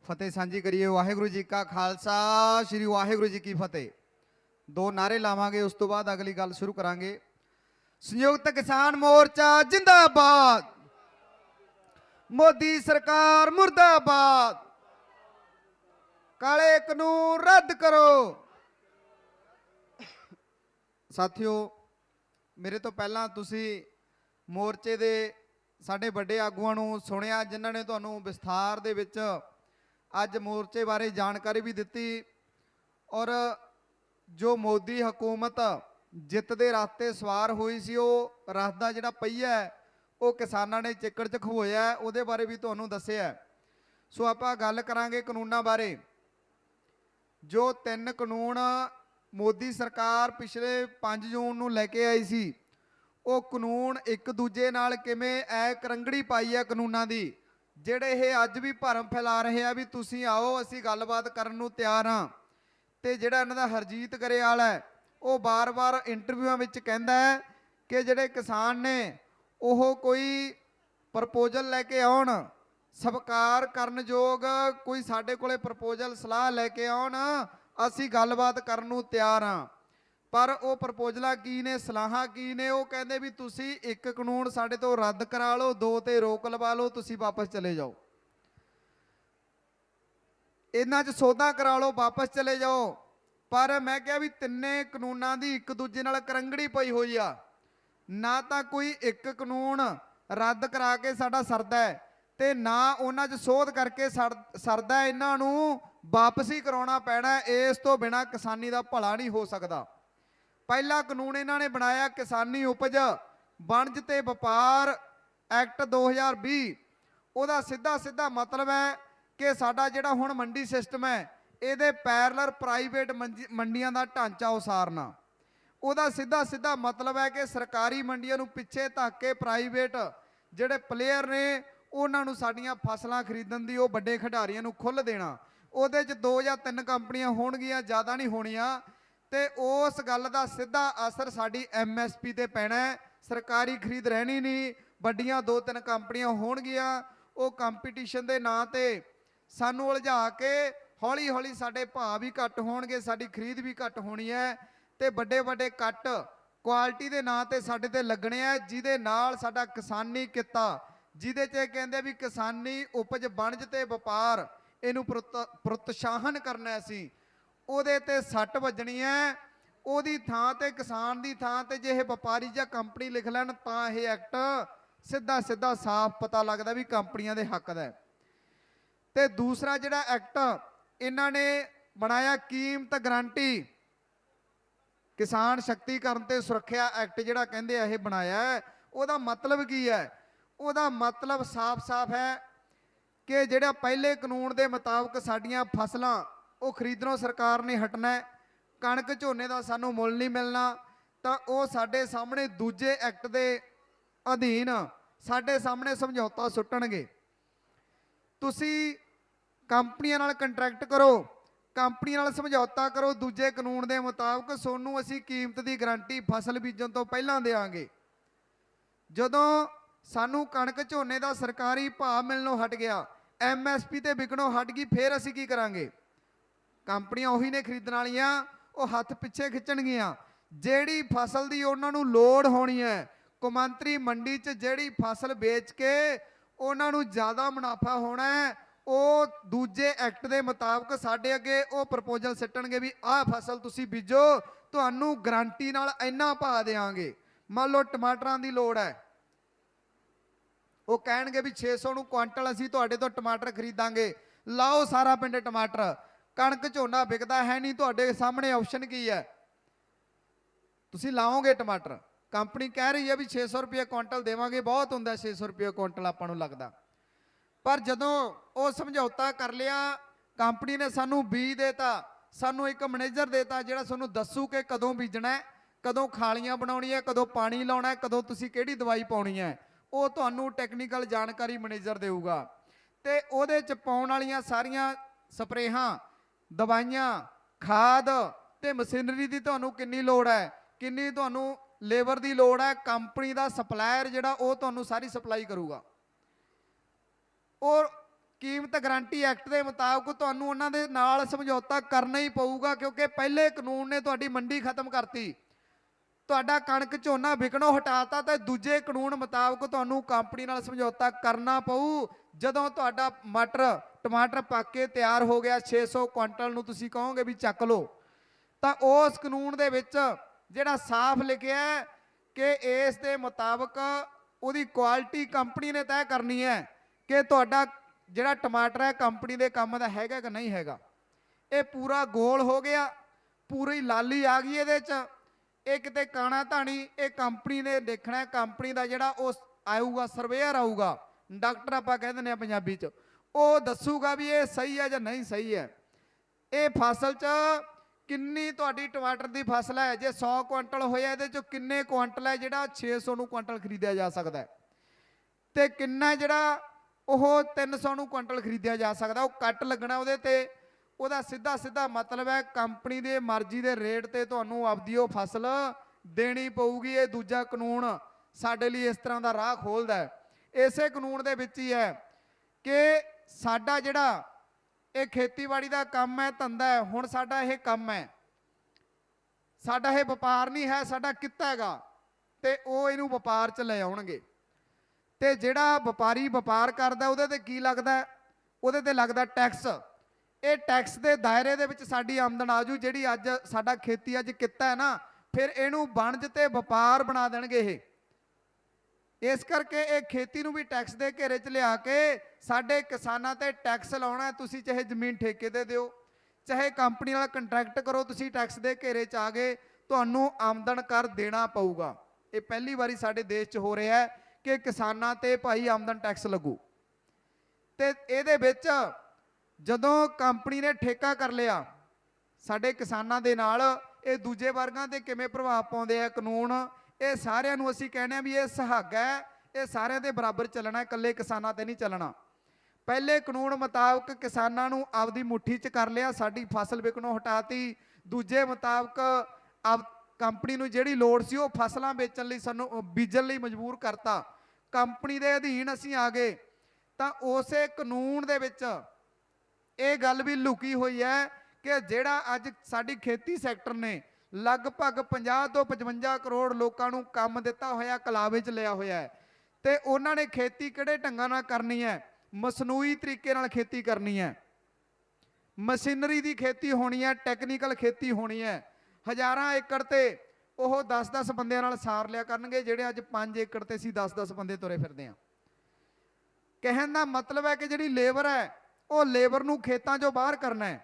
फतेह सांझी करिए। वाहिगुरू जी का खालसा, श्री वाहिगुरू जी की फतेह। दो नारे लावांगे, उस तो बाद अगली गल शुरू करांगे। संयुक्त किसान मोर्चा जिंदाबाद, मोदी सरकार मुर्दाबाद, काले कानून रद्द करो। साथियों, मेरे तो पहला तुसी मोर्चे दे साडे वड्डे आगूआं नूं सुनिया, जिन्हां ने तुहानूं विस्तार दे विच अज मोर्चे बारे जानकारी भी दिती। और जो मोदी हुकूमत जित दे रास्ते सवार हुई सी, वो रथ दा जिहड़ा पहिया है वो किसानां ने चिक्कड़ च खवोया, उहदे बारे भी तुहानूं दस्सिआ। सो आपां गल करांगे कानूनां बारे। जो 3 कानून मोदी सरकार पिछले 5 जून नूं लैके आई सी, वो कानून एक दूजे नाल किवें ऐ करंगड़ी पाई है कानूनां दी, ਜਿਹੜੇ ਇਹ ਅੱਜ ਵੀ ਭਰਮ ਫੈਲਾ ਰਹੇ ਆ ਵੀ ਤੁਸੀਂ ਆਓ ਅਸੀਂ ਗੱਲਬਾਤ ਕਰਨ ਨੂੰ ਤਿਆਰ ਹਾਂ। ਤੇ ਜਿਹੜਾ ਇਹਨਾਂ ਦਾ ਹਰਜੀਤ ਗਰੇਵਾਲ ਹੈ, ਉਹ ਬਾਰ-ਬਾਰ ਇੰਟਰਵਿਊਆਂ ਵਿੱਚ ਕਹਿੰਦਾ ਹੈ ਕਿ ਜਿਹੜੇ ਕਿਸਾਨ ਨੇ ਉਹ ਕੋਈ ਪ੍ਰਪੋਜ਼ਲ ਲੈ ਕੇ ਆਉਣ, ਸਵੀਕਾਰ ਕਰਨਯੋਗ ਕੋਈ ਸਾਡੇ ਕੋਲੇ ਪ੍ਰਪੋਜ਼ਲ ਸਲਾਹ ਲੈ ਕੇ ਆਉਣ, ਅਸੀਂ ਗੱਲਬਾਤ ਕਰਨ ਨੂੰ ਤਿਆਰ ਹਾਂ। पर वो प्रपोजल की ने, सलाह की ने, वो कहते भी तुसी एक कानून साडे तो रद्द करा लो, 2 ते रोक लवा लो, तुसी वापस चले जाओ, इन्हां च सौदा करा लो, वापस चले जाओ। पर मैं क्या भी तिन्ने कानूनां दी एक दूजे नाल करंगड़ी पई हुई आ, ना तो कोई एक कानून रद्द करा के साडा सरदा है, ते ना उन्हां च सोध करके सरदा है, इन्हां नूं वापस ही कराउणा पैणा। इस तो बिना किसानी दा भला नहीं हो सकदा। पहला कानून इन्हों ने बनाया किसानी उपज वणज ते वपार एक्ट 2020। ਉਹਦਾ सीधा मतलब है कि साडा जिहड़ा हुण मंडी सिस्टम है, ਇਹਦੇ पैरलर प्राइवेट मंडियां दा ढांचा उसारना। ਉਹਦਾ सीधा मतलब है कि सरकारी मंडियां नूं पिछे धक के प्राइवेट जिहड़े प्लेयर ने उन्हां नूं साडीआं फसलां खरीदण दी, ਉਹ ਵੱਡੇ खिडारियां नूं खुੱਲ੍ਹ देना। ਉਹਦੇ 'ਚ 2 ਜਾਂ 3 कंपनियां होणगीਆਂ, ज़्यादा नहीं होणीਆਂ। तो उस गल का सीधा असर साड़ी MSP ते पैना है। सरकारी खरीद रहनी नहीं, वड्डियां 2-3 कंपनियां होणगियां, वो कंपीटीशन के नां ते सानू उलझा के हौली हौली साडे भाव भी घट होणगे, साडी खरीद भी घट होनी है, ते वड्डे वड्डे कट क्वालिटी के नां ते साडे ते लगने हैं, जिहदे नाल साडा किसानी किता, जिहदे च कहंदे भी किसानी उपज वणज ते वपार इहनूं प्रोत्साहन करना सी, ਉਹਦੇ ਤੇ ਸੱਟ ਵੱਜਣੀ ਹੈ। ਉਹਦੀ ਥਾਂ ਤੇ ਕਿਸਾਨ ਦੀ ਥਾਂ ਤੇ ਜੇ ਇਹ ਵਪਾਰੀ ਜਾਂ ਕੰਪਨੀ ਲਿਖ ਲੈਣ ਤਾਂ ਇਹ ਐਕਟ ਸਿੱਧਾ ਸਾਫ਼ ਪਤਾ ਲੱਗਦਾ ਵੀ ਕੰਪਨੀਆਂ ਦੇ ਹੱਕ ਦਾ। ਤੇ ਦੂਸਰਾ ਜਿਹੜਾ ਐਕਟ ਇਹਨਾਂ ਨੇ ਬਣਾਇਆ ਕੀਮਤ ਗਰੰਟੀ ਕਿਸਾਨ ਸ਼ਕਤੀਕਰਨ ਤੇ ਸੁਰੱਖਿਆ ਐਕਟ, ਜਿਹੜਾ ਕਹਿੰਦੇ ਆ ਇਹ ਬਣਾਇਆ ਹੈ, ਉਹਦਾ ਮਤਲਬ ਕੀ ਹੈ? ਉਹਦਾ ਮਤਲਬ ਸਾਫ਼ ਹੈ ਕਿ ਜਿਹੜਾ ਪਹਿਲੇ ਕਾਨੂੰਨ ਦੇ ਮੁਤਾਬਕ ਸਾਡੀਆਂ ਫਸਲਾਂ ਉਹ ਖਰੀਦਣੋਂ सरकार ने हटना है, कणक झोने का सानू मुल नहीं मिलना, तो वो साडे सामने दूजे एक्ट के अधीन साडे सामने समझौता सुट्टणगे। तुसी कंपनियां नाल कंट्रैक्ट करो, कंपनियां नाल समझौता करो दूजे कानून के मुताबक, सोनू असी कीमत की गारंटी फसल बीजण तो पहलां देवांगे। जदों सानू कणक झोने का सरकारी भाव मिलनों हट गया, MSP ते विकणों हट गई, फिर असी की करांगे? कंपनियां उही ने खरीदण वालियां, वो हथ पिछे खिच्चणगियां। जिहड़ी फसल की उन्होंने लोड़ होनी है, कौमांतरी मंडी च जिहड़ी फसल बेच के उन्होंने ज़्यादा मुनाफा होना है, वो दूजे एक्ट के मुताबक साडे अगे वो प्रपोजल सिੱਟਣਗੇ भी आह फसल तुसी बीजो, तुहानू गारंटी नाल इन्ना भाव देंगे। मान लो टमाटरां की लोड़ है, वो कहणगे भी 600 नूं क्वांटल असीं तुहाडे तो टमाटर खरीदांगे, लाओ सारा पिंड टमाटर। कणक झोना विकदा है नहीं, तुहाडे सामने ऑप्शन की है, तुसी लाओगे टमाटर। कंपनी कह रही है भी 600 रुपये क्वांटल देवांगे, बहुत हुंदा 600 रुपये क्वांटल आपां नूं लगदा। पर जदों वो समझौता कर लिया, कंपनी ने सानू बीज देता, सानू एक मैनेजर देता जिहड़ा सानू दस्सू कि कदों बीजना है, कदों खालियां बनाउणियां, कदों पानी लाउणा है, कदों तुसी किहड़ी दवाई पाउणी है, वो तुहानू टैक्नीकल जानकारी मैनेजर देऊगा। ते उहदे च पाउण वालियां सारियां स्प्रेहां, दवाइयां, खाद ते मशीनरी की तुहानू किन्नी लोड़ है, किन्नी तुहानू लेबर की लोड़ है, कंपनी का सप्लायर जिहड़ा वो तुहानू सारी सप्लाई करूगा। और ਕੀਮਤ ਗਰੰਟੀ ਐਕਟ ਦੇ ਮੁਤਾਬਕ ਤੁਹਾਨੂੰ ਉਹਨਾਂ ਦੇ ਨਾਲ ਸਮਝੌਤਾ ਕਰਨਾ ਹੀ ਪਊਗਾ, ਕਿਉਂਕਿ ਪਹਿਲੇ ਕਾਨੂੰਨ ਨੇ ਤੁਹਾਡੀ ਮੰਡੀ ਖਤਮ ਕਰਤੀ, ਤੁਹਾਡਾ ਕਣਕ ਝੋਨਾ ਵਿਕਣੋਂ ਹਟਾਤਾ, ਤੇ ਦੂਜੇ ਕਾਨੂੰਨ ਮੁਤਾਬਕ ਤੁਹਾਨੂੰ ਕੰਪਨੀ ਨਾਲ ਸਮਝੌਤਾ ਕਰਨਾ ਪਊ। ਜਦੋਂ ਤੁਹਾਡਾ ਮਟਰ ਟਮਾਟਰ ਪੱਕ ਕੇ ਤਿਆਰ ਹੋ ਗਿਆ 600 ਕੁਇੰਟਲ ਨੂੰ ਤੁਸੀਂ ਕਹੋਗੇ ਵੀ ਚੱਕ ਲਓ, ਤਾਂ ਉਸ ਕਾਨੂੰਨ ਦੇ ਵਿੱਚ ਜਿਹੜਾ ਸਾਫ਼ ਲਿਖਿਆ ਕਿ ਇਸ ਦੇ ਮੁਤਾਬਕ ਉਹਦੀ ਕੁਆਲਿਟੀ ਕੰਪਨੀ ਨੇ ਤੈਅ ਕਰਨੀ ਹੈ ਕਿ ਤੁਹਾਡਾ ਜਿਹੜਾ ਟਮਾਟਰ ਹੈ ਕੰਪਨੀ ਦੇ ਕੰਮ ਦਾ ਹੈਗਾ ਕਿ ਨਹੀਂ ਹੈਗਾ। ਇਹ ਪੂਰਾ ਗੋਲ ਹੋ ਗਿਆ, ਪੂਰੀ ਲਾਲੀ ਆ ਗਈ ਇਹਦੇ 'ਚ, ਇਹ ਕਿਤੇ ਕਾਣਾ ਧਾਣੀ, ਇਹ ਕੰਪਨੀ ਨੇ ਦੇਖਣਾ। ਕੰਪਨੀ ਦਾ ਜਿਹੜਾ ਉਹ ਆਊਗਾ ਸਰਵੇਅਰ ਆਊਗਾ, ਡਾਕਟਰ ਆਪਾਂ ਕਹਿ ਦਿੰਦੇ ਆ ਪੰਜਾਬੀ 'ਚ, ਉਹ ਦੱਸੂਗਾ ਵੀ ਇਹ ਸਹੀ ਹੈ ਜਾਂ ਨਹੀਂ ਸਹੀ ਹੈ। ਇਹ ਫਸਲ 'ਚ ਕਿੰਨੀ ਤੁਹਾਡੀ ਟਮਾਟਰ ਦੀ ਫਸਲ ਹੈ, ਜੇ 100 ਕੁਇੰਟਲ ਹੋਇਆ ਇਹਦੇ 'ਚੋਂ ਕਿੰਨੇ ਕੁਇੰਟਲ ਹੈ ਜਿਹੜਾ 600 ਨੂੰ ਕੁਇੰਟਲ ਖਰੀਦਿਆ ਜਾ ਸਕਦਾ ਹੈ, ਤੇ ਕਿੰਨਾ ਜਿਹੜਾ ਉਹ 300 ਨੂੰ ਕੁਇੰਟਲ ਖਰੀਦਿਆ ਜਾ ਸਕਦਾ। ਉਹ ਕੱਟ ਲੱਗਣਾ ਉਹਦੇ ਤੇ, ਉਹਦਾ ਸਿੱਧਾ ਸਿੱਧਾ ਮਤਲਬ ਹੈ ਕੰਪਨੀ ਦੇ ਮਰਜ਼ੀ ਦੇ ਰੇਟ ਤੇ ਤੁਹਾਨੂੰ ਆਪਦੀ ਉਹ ਫਸਲ ਦੇਣੀ ਪਊਗੀ। ਇਹ ਦੂਜਾ ਕਾਨੂੰਨ ਸਾਡੇ ਲਈ ਇਸ ਤਰ੍ਹਾਂ ਦਾ ਰਾਹ ਖੋਲਦਾ ਹੈ। ਇਸੇ ਕਾਨੂੰਨ ਦੇ ਵਿੱਚ ਹੀ ਹੈ ਕਿ ਸਾਡਾ ਜਿਹੜਾ ਇਹ ਖੇਤੀਬਾੜੀ ਦਾ ਕੰਮ ਹੈ, ਧੰਦਾ ਹੈ, ਹੁਣ ਸਾਡਾ ਇਹ ਕੰਮ ਹੈ, ਸਾਡਾ ਇਹ ਵਪਾਰ ਨਹੀਂ ਹੈ, ਸਾਡਾ ਕਿੱਤਾ ਹੈਗਾ, ਤੇ ਉਹ ਇਹਨੂੰ ਵਪਾਰ 'ਚ ਲੈ ਆਉਣਗੇ। ਤੇ ਜਿਹੜਾ ਵਪਾਰੀ ਵਪਾਰ ਕਰਦਾ ਉਹਦੇ ਤੇ ਕੀ ਲੱਗਦਾ, ਉਹਦੇ ਤੇ ਲੱਗਦਾ ਟੈਕਸ। ਇਹ ਟੈਕਸ ਦੇ ਦਾਇਰੇ ਦੇ ਵਿੱਚ ਸਾਡੀ ਆਮਦਨ ਆਜੂ, ਜਿਹੜੀ ਅੱਜ ਸਾਡਾ ਖੇਤੀ ਅੱਜ ਕਿੱਤਾ ਹੈ ਨਾ, ਫਿਰ ਇਹਨੂੰ ਵਣਜ ਤੇ ਵਪਾਰ ਬਣਾ ਦੇਣਗੇ ਇਹ। ਇਸ ਕਰਕੇ ਇਹ ਖੇਤੀ ਨੂੰ ਵੀ ਟੈਕਸ ਦੇ ਘੇਰੇ 'ਚ ਲਿਆ ਕੇ ਸਾਡੇ ਕਿਸਾਨਾਂ ਤੇ ਟੈਕਸ ਲਾਉਣਾ। ਤੁਸੀਂ ਚਾਹੇ ਜ਼ਮੀਨ ਠੇਕੇ ਤੇ ਦਿਓ, ਚਾਹੇ ਕੰਪਨੀ ਨਾਲ ਕੰਟਰੈਕਟ ਕਰੋ, ਤੁਸੀਂ ਟੈਕਸ ਦੇ ਘੇਰੇ 'ਚ ਆ ਗਏ, ਤੁਹਾਨੂੰ ਆਮਦਨ ਕਰ ਦੇਣਾ ਪਊਗਾ। ਇਹ ਪਹਿਲੀ ਵਾਰੀ ਸਾਡੇ ਦੇਸ਼ 'ਚ ਹੋ ਰਿਹਾ ਹੈ ਕਿ ਕਿਸਾਨਾਂ ਤੇ ਭਾਈ ਆਮਦਨ ਟੈਕਸ ਲੱਗੂ। ਤੇ ਇਹਦੇ ਵਿੱਚ ਜਦੋਂ ਕੰਪਨੀ ਨੇ ਠੇਕਾ ਕਰ ਲਿਆ ਸਾਡੇ ਕਿਸਾਨਾਂ ਦੇ ਨਾਲ, ਇਹ ਦੂਜੇ ਵਰਗਾਂ ਤੇ ਕਿਵੇਂ ਪ੍ਰਭਾਵ ਪਾਉਂਦੇ ਆ ਕਾਨੂੰਨ, ਇਹ ਸਾਰਿਆਂ ਨੂੰ ਅਸੀਂ ਕਹਿੰਦੇ ਆ ਵੀ ਇਹ ਸੁਹਾਗਾ ਹੈ, ਇਹ ਸਾਰਿਆਂ ਦੇ ਬਰਾਬਰ ਚੱਲਣਾ, ਇਕੱਲੇ ਕਿਸਾਨਾਂ ਤੇ ਨਹੀਂ ਚੱਲਣਾ। ਪਹਿਲੇ ਕਾਨੂੰਨ ਮੁਤਾਬਕ ਕਿਸਾਨਾਂ ਨੂੰ ਆਪਦੀ ਮੁੱਠੀ 'ਚ ਕਰ ਲਿਆ, ਸਾਡੀ ਫਸਲ ਵਿਕਣੋਂ ਹਟਾਤੀ। ਦੂਜੇ ਮੁਤਾਬਕ ਕੰਪਨੀ ਨੂੰ ਜਿਹੜੀ ਲੋੜ ਸੀ ਉਹ ਫਸਲਾਂ ਵੇਚਣ ਲਈ, ਸਾਨੂੰ ਬੀਜਣ ਲਈ ਮਜਬੂਰ ਕਰਤਾ। ਕੰਪਨੀ ਦੇ ਅਧੀਨ ਅਸੀਂ ਆ ਗਏ, ਤਾਂ ਉਸੇ ਕਾਨੂੰਨ ਦੇ ਵਿੱਚ ਇਹ ਗੱਲ ਵੀ ਲੁਕੀ ਹੋਈ ਹੈ ਕਿ ਜਿਹੜਾ ਅੱਜ ਸਾਡੀ ਖੇਤੀ ਸੈਕਟਰ ਨੇ ਲਗਭਗ 50 ਤੋਂ 55 ਕਰੋੜ ਲੋਕਾਂ ਨੂੰ ਕੰਮ ਦਿੱਤਾ ਹੋਇਆ, ਕਲਾਵੇ 'ਚ ਲਿਆ ਹੋਇਆ ਹੈ, ਤੇ ਉਹਨਾਂ ਨੇ ਖੇਤੀ ਕਿਹੜੇ ਢੰਗਾਂ ਨਾਲ ਕਰਨੀ ਹੈ, ਮਸਨੂਈ ਤਰੀਕੇ ਨਾਲ ਖੇਤੀ ਕਰਨੀ ਹੈ, ਮਸ਼ੀਨਰੀ ਦੀ ਖੇਤੀ ਹੋਣੀ ਹੈ, ਟੈਕਨੀਕਲ ਖੇਤੀ ਹੋਣੀ ਹੈ। ਹਜ਼ਾਰਾਂ ਏਕੜ ਤੇ ਉਹ 10-10 ਬੰਦਿਆਂ ਨਾਲ ਸਾਰ ਲਿਆ ਕਰਨਗੇ, ਜਿਹੜੇ ਅੱਜ 5 ਏਕੜ ਤੇ ਅਸੀਂ 10-10 ਬੰਦੇ ਤੁਰੇ ਫਿਰਦੇ ਹਾਂ। ਕਹਿਣ ਦਾ ਮਤਲਬ ਹੈ ਕਿ ਜਿਹੜੀ ਲੇਬਰ ਹੈ ਉਹ ਲੇਬਰ ਨੂੰ ਖੇਤਾਂ 'ਚੋਂ ਬਾਹਰ ਕਰਨਾ ਹੈ,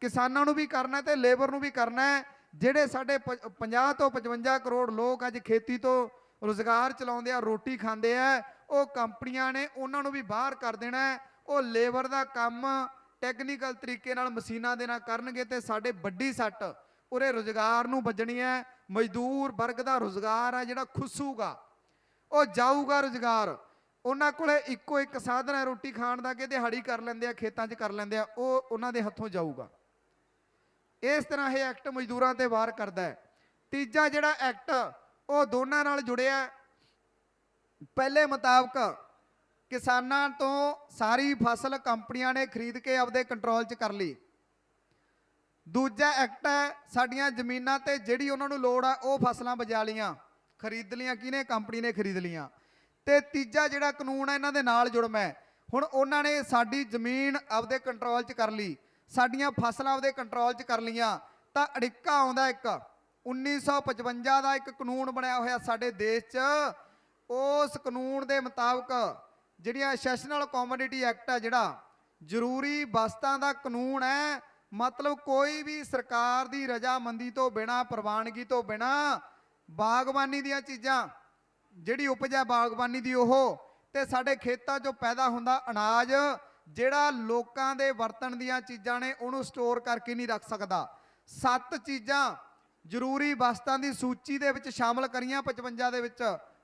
ਕਿਸਾਨਾਂ ਨੂੰ ਵੀ ਕਰਨਾ ਤੇ ਲੇਬਰ ਨੂੰ ਵੀ ਕਰਨਾ ਹੈ। ਜਿਹੜੇ ਸਾਡੇ 50 ਤੋਂ 55 ਕਰੋੜ ਲੋਕ ਅੱਜ ਖੇਤੀ ਤੋਂ ਰੁਜ਼ਗਾਰ ਚਲਾਉਂਦੇ ਆ, ਰੋਟੀ ਖਾਂਦੇ ਆ, ਉਹ ਕੰਪਨੀਆਂ ਨੇ ਉਹਨਾਂ ਨੂੰ ਵੀ ਬਾਹਰ ਕਰ ਦੇਣਾ ਹੈ। ਉਹ ਲੇਬਰ ਦਾ ਕੰਮ ਟੈਕਨੀਕਲ ਤਰੀਕੇ ਨਾਲ ਮਸ਼ੀਨਾਂ ਦੇ ਨਾਲ ਕਰਨਗੇ, ਤੇ ਸਾਡੇ ਵੱਡੀ ਸੱਟ ਉਰੇ ਰੁਜ਼ਗਾਰ ਨੂੰ ਵੱਜਣੀ ਹੈ। ਮਜ਼ਦੂਰ ਵਰਗ ਦਾ ਰੁਜ਼ਗਾਰ ਹੈ ਜਿਹੜਾ ਖੁੱਸੂਗਾ, ਉਹ ਜਾਊਗਾ ਰੁਜ਼ਗਾਰ। ਉਹਨਾਂ ਕੋਲੇ ਇੱਕੋ ਇੱਕ ਸਾਧਨ ਹੈ ਰੋਟੀ ਖਾਣ ਦਾ ਕਿ ਦਿਹਾੜੀ ਕਰ ਲੈਂਦੇ ਆ, ਖੇਤਾਂ 'ਚ ਕਰ ਲੈਂਦੇ ਆ, ਉਹ ਉਹਨਾਂ ਦੇ ਹੱਥੋਂ ਜਾਊਗਾ। ਇਸ ਤਰ੍ਹਾਂ ਇਹ ਐਕਟ ਮਜ਼ਦੂਰਾਂ ਤੇ ਵਾਰ ਕਰਦਾ ਹੈ। ਤੀਜਾ ਜਿਹੜਾ ਐਕਟ ਉਹ ਦੋਨਾਂ ਨਾਲ ਜੁੜਿਆ। ਪਹਿਲੇ ਮੁਤਾਬਕ ਕਿਸਾਨਾਂ ਤੋਂ ਸਾਰੀ ਫਸਲ ਕੰਪਨੀਆਂ ਨੇ ਖਰੀਦ ਕੇ ਆਪਦੇ ਕੰਟਰੋਲ 'ਚ ਕਰ ਲਈ। ਦੂਜਾ ਐਕਟ ਹੈ ਸਾਡੀਆਂ ਜ਼ਮੀਨਾਂ ਤੇ ਜਿਹੜੀ ਉਹਨਾਂ ਨੂੰ ਲੋੜ ਆ ਉਹ ਫਸਲਾਂ ਬਜਾ ਲੀਆਂ, ਖਰੀਦ ਲੀਆਂ, ਕਿਹਨੇ, ਕੰਪਨੀ ਨੇ ਖਰੀਦ ਲੀਆਂ। ਤੇ ਤੀਜਾ ਜਿਹੜਾ ਕਾਨੂੰਨ ਹੈ ਇਹਨਾਂ ਦੇ ਨਾਲ ਜੁੜਮ ਹੈ, ਹੁਣ ਉਹਨਾਂ ਨੇ ਸਾਡੀ ਜ਼ਮੀਨ ਆਪਦੇ ਕੰਟਰੋਲ 'ਚ ਕਰ ਲਈ, ਸਾਡੀਆਂ ਫਸਲਾਂ ਆਪਦੇ ਕੰਟਰੋਲ 'ਚ ਕਰ ਲੀਆਂ, ਤਾਂ ਅੜਿੱਕਾ ਆਉਂਦਾ ਇੱਕ 1955 ਦਾ ਇੱਕ ਕਾਨੂੰਨ ਬਣਿਆ ਹੋਇਆ ਸਾਡੇ ਦੇਸ਼ 'ਚ। ਉਸ ਕਾਨੂੰਨ ਦੇ ਮੁਤਾਬਕ ਜਿਹੜੀਆਂ ਸੈਸ਼ਨਲ ਕਮੋਡਿਟੀ ਐਕਟ ਹੈ, ਜਿਹੜਾ ਜ਼ਰੂਰੀ ਵਸਤਾਂ ਦਾ ਕਾਨੂੰਨ ਹੈ, ਮਤਲਬ ਕੋਈ ਵੀ ਸਰਕਾਰ ਦੀ ਰਜਾਮੰਦੀ ਤੋਂ ਬਿਨਾਂ, ਪ੍ਰਵਾਨਗੀ ਤੋਂ ਬਿਨਾਂ ਬਾਗਬਾਨੀ ਦੀਆਂ ਚੀਜ਼ਾਂ, ਜਿਹੜੀ ਉਪਜ ਹੈ ਬਾਗਬਾਨੀ ਦੀ, ਉਹ ਤੇ ਸਾਡੇ ਖੇਤਾਂ 'ਚੋਂ ਪੈਦਾ ਹੁੰਦਾ ਅਨਾਜ, ਜਿਹੜਾ ਲੋਕਾਂ ਦੇ ਵਰਤਣ ਦੀਆਂ ਚੀਜ਼ਾਂ ਨੇ, ਉਹਨੂੰ ਸਟੋਰ ਕਰਕੇ ਨਹੀਂ ਰੱਖ ਸਕਦਾ। 7 ਚੀਜ਼ਾਂ ਜ਼ਰੂਰੀ ਵਸਤਾਂ ਦੀ ਸੂਚੀ ਦੇ ਵਿੱਚ ਸ਼ਾਮਲ ਕਰੀਆਂ 55 ਦੇ ਵਿੱਚ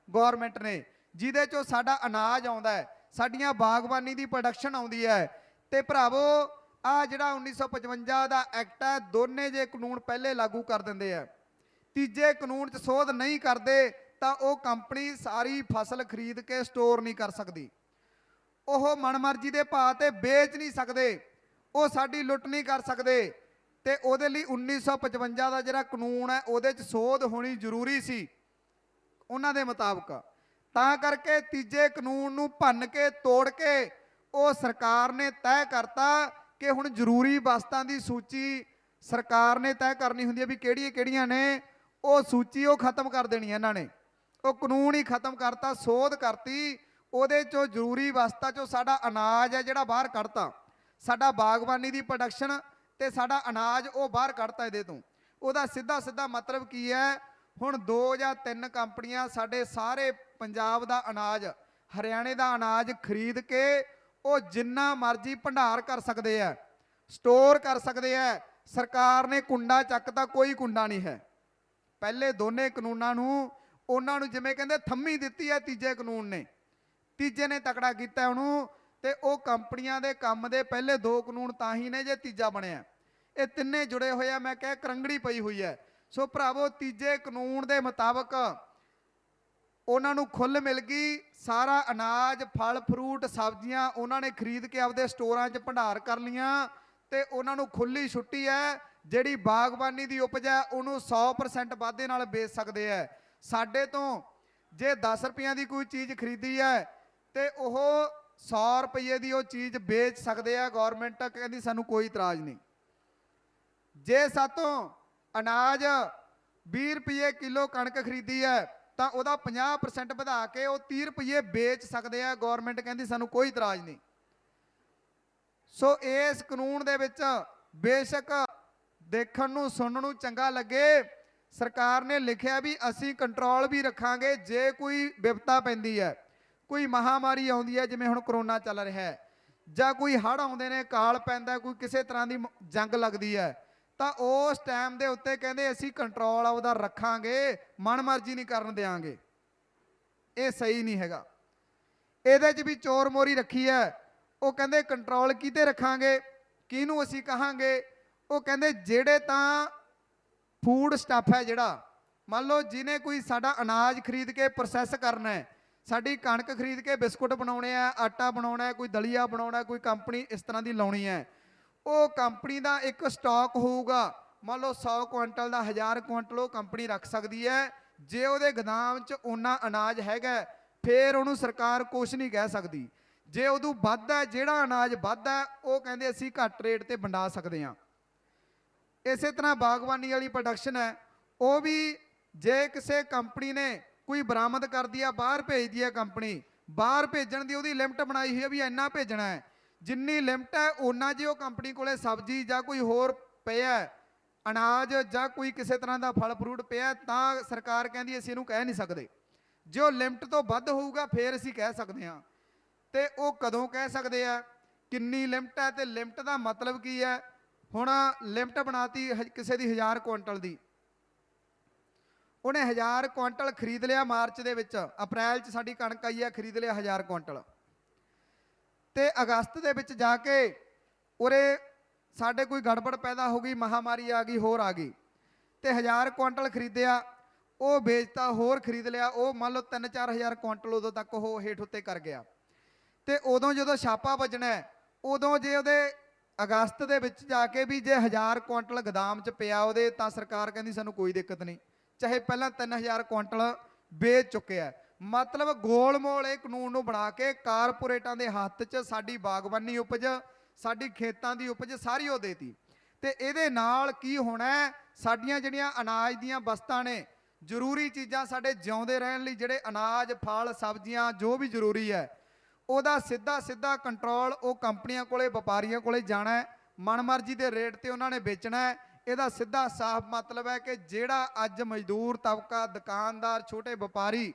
ਗੌਰਮੈਂਟ ਨੇ, ਜਿਹਦੇ 'ਚੋਂ ਸਾਡਾ ਅਨਾਜ ਆਉਂਦਾ ਹੈ, ਸਾਡੀਆਂ ਬਾਗਬਾਨੀ ਦੀ ਪ੍ਰੋਡਕਸ਼ਨ ਆਉਂਦੀ ਹੈ। ਤੇ ਭਰਾਵੋ ਆ ਜਿਹੜਾ 1955 ਦਾ ਐਕਟ ਹੈ, ਦੋਨੇ ਜੇ ਕਾਨੂੰਨ ਪਹਿਲੇ ਲਾਗੂ ਕਰ ਦਿੰਦੇ ਆ, ਤੀਜੇ ਕਾਨੂੰਨ 'ਚ ਸੋਧ ਨਹੀਂ ਕਰਦੇ, ਤਾਂ ਉਹ ਕੰਪਨੀ ਸਾਰੀ ਫਸਲ ਖਰੀਦ ਕੇ ਸਟੋਰ ਨਹੀਂ ਕਰ ਸਕਦੀ। ਉਹ ਮਨਮਰਜ਼ੀ ਦੇ ਭਾਅ ਤੇ ਵੇਚ ਨਹੀਂ ਸਕਦੇ, ਉਹ ਸਾਡੀ ਲੁੱਟ ਨਹੀਂ ਕਰ ਸਕਦੇ। ਤੇ ਉਹਦੇ ਲਈ 1955 ਦਾ ਜਿਹੜਾ ਕਾਨੂੰਨ ਹੈ ਉਹਦੇ 'ਚ ਸੋਧ ਹੋਣੀ ਜ਼ਰੂਰੀ ਸੀ ਉਹਨਾਂ ਦੇ ਮੁਤਾਬਕ। ਤਾਂ ਕਰਕੇ ਤੀਜੇ ਕਾਨੂੰਨ ਨੂੰ ਭੰਨ ਕੇ ਤੋੜ ਕੇ ਉਹ ਸਰਕਾਰ ਨੇ ਤੈਅ ਕਰਤਾ ਕਿ ਹੁਣ ਜ਼ਰੂਰੀ ਵਸਤਾਂ ਦੀ ਸੂਚੀ ਸਰਕਾਰ ਨੇ ਤੈਅ ਕਰਨੀ ਹੁੰਦੀ ਹੈ ਵੀ ਕਿਹੜੀਆਂ ਕਿਹੜੀਆਂ ਨੇ। ਉਹ ਸੂਚੀ ਉਹ ਖਤਮ ਕਰ ਦੇਣੀ ਇਹਨਾਂ ਨੇ, ਉਹ ਕਾਨੂੰਨ ਹੀ ਖਤਮ ਕਰਤਾ, ਸੋਧ ਕਰਤੀ। ਉਹਦੇ 'ਚੋਂ ਜ਼ਰੂਰੀ ਵਸਤਾਂ 'ਚੋਂ ਸਾਡਾ ਅਨਾਜ ਹੈ ਜਿਹੜਾ ਬਾਹਰ ਕੱਢਤਾ, ਸਾਡਾ ਬਾਗਬਾਨੀ ਦੀ ਪ੍ਰੋਡਕਸ਼ਨ ਤੇ ਸਾਡਾ ਅਨਾਜ ਉਹ ਬਾਹਰ ਕੱਢਤਾ ਇਹਦੇ ਤੋਂ। ਉਹਦਾ ਸਿੱਧਾ ਸਿੱਧਾ ਮਤਲਬ ਕੀ ਹੈ, ਹੁਣ 2 ਜਾਂ 3 ਕੰਪਨੀਆਂ ਸਾਡੇ ਸਾਰੇ ਪੰਜਾਬ ਦਾ ਅਨਾਜ, ਹਰਿਆਣੇ ਦਾ ਅਨਾਜ ਖਰੀਦ ਕੇ ਉਹ ਜਿੰਨਾ ਮਰਜ਼ੀ ਭੰਡਾਰ ਕਰ ਸਕਦੇ ਆ, ਸਟੋਰ ਕਰ ਸਕਦੇ ਆ। ਸਰਕਾਰ ਨੇ ਕੁੰਡਾ ਚੱਕਤਾ, ਕੋਈ ਕੁੰਡਾ ਨਹੀਂ ਹੈ। ਪਹਿਲੇ ਦੋਨੇ ਕਾਨੂੰਨਾਂ ਨੂੰ ਉਹਨਾਂ ਨੂੰ ਜਿਵੇਂ ਕਹਿੰਦੇ ਥੰਮੀ ਦਿੱਤੀ ਹੈ, ਤੀਜੇ ਕਾਨੂੰਨ ਨੇ, ਤੀਜੇ ਨੇ ਤਕੜਾ ਕੀਤਾ ਉਹਨੂੰ। ਤੇ ਉਹ ਕੰਪਨੀਆਂ ਦੇ ਕੰਮ ਦੇ ਪਹਿਲੇ 2 ਕਾਨੂੰਨ ਤਾਂ ਹੀ ਨੇ ਜੇ ਤੀਜਾ ਬਣਿਆ। ਇਹ ਤਿੰਨੇ ਜੁੜੇ ਹੋਏ ਆ, ਮੈਂ ਕਹਿ ਕਰੰਗੜੀ ਪਈ ਹੋਈ ਹੈ। ਸੋ ਭਰਾਵੋ ਤੀਜੇ ਕਾਨੂੰਨ ਦੇ ਮੁਤਾਬਕ ਉਹਨਾਂ ਨੂੰ ਖੁੱਲ੍ਹ ਮਿਲ ਗਈ, ਸਾਰਾ ਅਨਾਜ, ਫਲ ਫਰੂਟ, ਸਬਜ਼ੀਆਂ ਉਹਨਾਂ ਨੇ ਖਰੀਦ ਕੇ ਆਪਦੇ ਸਟੋਰਾਂ 'ਚ ਭੰਡਾਰ ਕਰ ਲੀਆਂ ਤੇ ਉਹਨਾਂ ਨੂੰ ਖੁੱਲ੍ਹੀ ਛੁੱਟੀ ਹੈ। ਜਿਹੜੀ ਬਾਗਬਾਨੀ ਦੀ ਉਪਜ ਹੈ ਉਹਨੂੰ 100% ਵਾਧੇ ਨਾਲ ਵੇਚ ਸਕਦੇ ਹੈ। ਸਾਡੇ ਤੋਂ ਜੇ 10 ਰੁਪਈਆਂ ਦੀ ਕੋਈ ਚੀਜ਼ ਖਰੀਦੀ ਹੈ ਤੇ ਉਹ 100 ਰੁਪਏ ਦੀ ਉਹ ਚੀਜ਼ ਵੇਚ ਸਕਦੇ ਆ। ਗੌਰਮੈਂਟ ਕਹਿੰਦੀ ਸਾਨੂੰ ਕੋਈ ਇਤਰਾਜ਼ ਨਹੀਂ। ਜੇ ਸਾਤੋਂ ਅਨਾਜ 20 ਰੁਪਏ ਕਿਲੋ ਕਣਕ ਖਰੀਦੀ ਹੈ ਤਾਂ ਉਹਦਾ 50% ਵਧਾ ਕੇ ਉਹ 30 ਰੁਪਏ ਵੇਚ ਸਕਦੇ ਆ। ਗੌਰਮੈਂਟ ਕਹਿੰਦੀ ਸਾਨੂੰ ਕੋਈ ਇਤਰਾਜ਼ ਨਹੀਂ। ਸੋ ਇਸ ਕਾਨੂੰਨ ਦੇ ਵਿੱਚ ਬੇਸ਼ੱਕ ਦੇਖਣ ਨੂੰ ਸੁਣਨ ਨੂੰ ਚੰਗਾ ਲੱਗੇ, ਸਰਕਾਰ ਨੇ ਲਿਖਿਆ ਵੀ ਅਸੀਂ ਕੰਟਰੋਲ ਵੀ ਰੱਖਾਂਗੇ। ਜੇ ਕੋਈ ਵਿਪਤਾ ਪੈਂਦੀ ਹੈ, ਕੋਈ ਮਹਾਮਾਰੀ ਆਉਂਦੀ ਹੈ, ਜਿਵੇਂ ਹੁਣ ਕਰੋਨਾ ਚੱਲ ਰਿਹਾ ਹੈ, ਜਾਂ ਕੋਈ ਹੜ੍ਹ ਆਉਂਦੇ ਨੇ, ਕਾਲ ਪੈਂਦਾ, ਕੋਈ ਕਿਸੇ ਤਰ੍ਹਾਂ ਦੀ ਜੰਗ ਲੱਗਦੀ ਹੈ, ਤਾਂ ਉਸ ਟਾਈਮ ਦੇ ਉੱਤੇ ਕਹਿੰਦੇ ਅਸੀਂ ਕੰਟਰੋਲ ਉਹਦਾ ਰੱਖਾਂਗੇ, ਮਨਮਰਜ਼ੀ ਨਹੀਂ ਕਰਨ ਦਿਆਂਗੇ। ਇਹ ਸਹੀ ਨਹੀਂ ਹੈਗਾ। ਇਹਦੇ 'ਚ ਵੀ ਚੋਰ ਮੋਰੀ ਰੱਖੀ ਹੈ। ਉਹ ਕਹਿੰਦੇ ਕੰਟਰੋਲ ਕਿਤੇ ਰੱਖਾਂਗੇ, ਕਿਹਨੂੰ ਅਸੀਂ ਕਹਾਂਗੇ? ਉਹ ਕਹਿੰਦੇ ਜਿਹੜੇ ਤਾਂ ਫੂਡ ਸਟੱਫ ਹੈ, ਜਿਹੜਾ ਮੰਨ ਲਓ ਜਿਹਨੇ ਕੋਈ ਸਾਡਾ ਅਨਾਜ ਖਰੀਦ ਕੇ ਪ੍ਰੋਸੈਸ ਕਰਨਾ ਹੈ, ਸਾਡੀ ਕਣਕ ਖਰੀਦ ਕੇ ਬਿਸਕੁਟ ਬਣਾਉਣੇ ਆ, ਆਟਾ ਬਣਾਉਣਾ, ਕੋਈ ਦਲੀਆ ਬਣਾਉਣਾ, ਕੋਈ ਕੰਪਨੀ ਇਸ ਤਰ੍ਹਾਂ ਦੀ ਲਾਉਣੀ ਹੈ, ਉਹ ਕੰਪਨੀ ਦਾ ਇੱਕ ਸਟਾਕ ਹੋਊਗਾ। ਮੰਨ ਲਓ 100 ਕੁਇੰਟਲ ਦਾ, 1000 ਕੁਇੰਟਲ ਉਹ ਕੰਪਨੀ ਰੱਖ ਸਕਦੀ ਹੈ। ਜੇ ਉਹਦੇ ਗੋਦਾਮ 'ਚ ਓਨਾ ਅਨਾਜ ਹੈਗਾ ਫਿਰ ਉਹਨੂੰ ਸਰਕਾਰ ਕੁਛ ਨਹੀਂ ਕਹਿ ਸਕਦੀ। ਜੇ ਉਦੋਂ ਵੱਧ ਹੈ, ਜਿਹੜਾ ਅਨਾਜ ਵੱਧ ਹੈ, ਉਹ ਕਹਿੰਦੇ ਅਸੀਂ ਘੱਟ ਰੇਟ ਤੇ ਵੰਡਾ ਸਕਦੇ ਹਾਂ। ਇਸੇ ਤਰ੍ਹਾਂ ਬਾਗਬਾਨੀ ਵਾਲੀ ਪ੍ਰੋਡਕਸ਼ਨ ਹੈ, ਉਹ ਵੀ ਜੇ ਕਿਸੇ ਕੰਪਨੀ ਨੇ ਕੋਈ ਬਰਾਮਦ ਕਰਦੀ ਆ, ਬਾਹਰ ਭੇਜਦੀ ਹੈ ਕੰਪਨੀ, ਬਾਹਰ ਭੇਜਣ ਦੀ ਉਹਦੀ ਲਿਮਟ ਬਣਾਈ ਹੋਈ ਹੈ ਵੀ ਇੰਨਾ ਭੇਜਣਾ ਹੈ, ਜਿੰਨੀ ਲਿਮਟ ਹੈ ਓਨਾ। ਜੇ ਉਹ ਕੰਪਨੀ ਕੋਲੇ ਸਬਜ਼ੀ ਜਾਂ ਕੋਈ ਹੋਰ ਪਿਆ ਅਨਾਜ ਜਾਂ ਕੋਈ ਕਿਸੇ ਤਰ੍ਹਾਂ ਦਾ ਫਲ ਫਰੂਟ ਪਿਆ, ਤਾਂ ਸਰਕਾਰ ਕਹਿੰਦੀ ਅਸੀਂ ਇਹਨੂੰ ਕਹਿ ਨਹੀਂ ਸਕਦੇ। ਜੇ ਉਹ ਲਿਮਟ ਤੋਂ ਵੱਧ ਹੋਊਗਾ ਫਿਰ ਅਸੀਂ ਕਹਿ ਸਕਦੇ ਹਾਂ। ਤੇ ਉਹ ਕਦੋਂ ਕਹਿ ਸਕਦੇ ਆ, ਕਿੰਨੀ ਲਿਮਟ ਹੈ, ਤੇ ਲਿਮਟ ਦਾ ਮਤਲਬ ਕੀ ਹੈ? ਹੁਣ ਲਿਮਟ ਬਣਾਤੀ ਕਿਸੇ ਦੀ 1000 ਕੁਇੰਟਲ ਦੀ, ਉਹਨੇ 1000 ਕੁਇੰਟਲ ਖਰੀਦ ਲਿਆ ਮਾਰਚ ਦੇ ਵਿੱਚ, ਅਪ੍ਰੈਲ 'ਚ ਸਾਡੀ ਕਣਕ ਆਈ ਹੈ, ਖਰੀਦ ਲਿਆ 1000 ਕੁਇੰਟਲ, ਤੇ ਅਗਸਤ ਦੇ ਵਿੱਚ ਜਾ ਕੇ ਉਰੇ ਸਾਡੇ ਕੋਈ ਗੜਬੜ ਪੈਦਾ ਹੋ ਗਈ, ਮਹਾਮਾਰੀ ਆ ਗਈ, ਹੋਰ ਆ ਗਈ, ਤੇ 1000 ਕੁਇੰਟਲ ਖਰੀਦਿਆ, ਉਹ ਵੇਚਤਾ, ਹੋਰ ਖਰੀਦ ਲਿਆ, ਉਹ ਮੰਨ ਲਓ 3-4 ਹਜ਼ਾਰ ਕੁਇੰਟਲ ਉਦੋਂ ਤੱਕ ਉਹ ਹੇਠ ਉੱਤੇ ਕਰ ਗਿਆ। ਤੇ ਉਦੋਂ ਜਦੋਂ ਛਾਪਾ ਵੱਜਣਾ, ਉਦੋਂ ਜੇ ਉਹਦੇ ਅਗਸਤ ਦੇ ਵਿੱਚ ਜਾ ਕੇ ਵੀ ਜੇ 1000 ਕੁਇੰਟਲ ਗੋਦਾਮ 'ਚ ਪਿਆ ਉਹਦੇ, ਤਾਂ ਸਰਕਾਰ ਕਹਿੰਦੀ ਸਾਨੂੰ ਕੋਈ ਦਿੱਕਤ ਨਹੀਂ, ਚਾਹੇ ਪਹਿਲਾਂ 3000 ਕੁਇੰਟਲ ਵੇਚ ਚੁੱਕਿਆ। ਮਤਲਬ ਗੋਲ ਮੋਲ ਇਹ ਕਾਨੂੰਨ ਨੂੰ ਬਣਾ ਕੇ ਕਾਰਪੋਰੇਟਾਂ ਦੇ ਹੱਥ 'ਚ ਸਾਡੀ ਬਾਗਬਾਨੀ ਉਪਜ, ਸਾਡੀ ਖੇਤਾਂ ਦੀ ਉਪਜ ਸਾਰੀ ਉਹ ਦੇਤੀ। ਤੇ ਇਹਦੇ ਨਾਲ ਕੀ ਹੋਣਾ, ਸਾਡੀਆਂ ਜਿਹੜੀਆਂ ਅਨਾਜ ਦੀਆਂ ਵਸਤਾਂ ਨੇ, ਜ਼ਰੂਰੀ ਚੀਜ਼ਾਂ ਸਾਡੇ ਜਿਉਂਦੇ ਰਹਿਣ ਲਈ, ਜਿਹੜੇ ਅਨਾਜ, ਫਲ, ਸਬਜ਼ੀਆਂ ਜੋ ਵੀ ਜ਼ਰੂਰੀ ਹੈ, ਉਹਦਾ ਸਿੱਧਾ ਕੰਟਰੋਲ ਉਹ ਕੰਪਨੀਆਂ ਕੋਲੇ, ਵਪਾਰੀਆਂ ਕੋਲੇ ਜਾਣਾ, ਮਨਮਰਜ਼ੀ ਦੇ ਰੇਟ ਤੇ ਉਹਨਾਂ ਨੇ ਵੇਚਣਾ। ਇਹਦਾ ਸਿੱਧਾ ਸਾਫ਼ ਮਤਲਬ ਹੈ ਕਿ ਜਿਹੜਾ ਅੱਜ ਮਜ਼ਦੂਰ ਤਬਕਾ, ਦੁਕਾਨਦਾਰ, ਛੋਟੇ ਵਪਾਰੀ,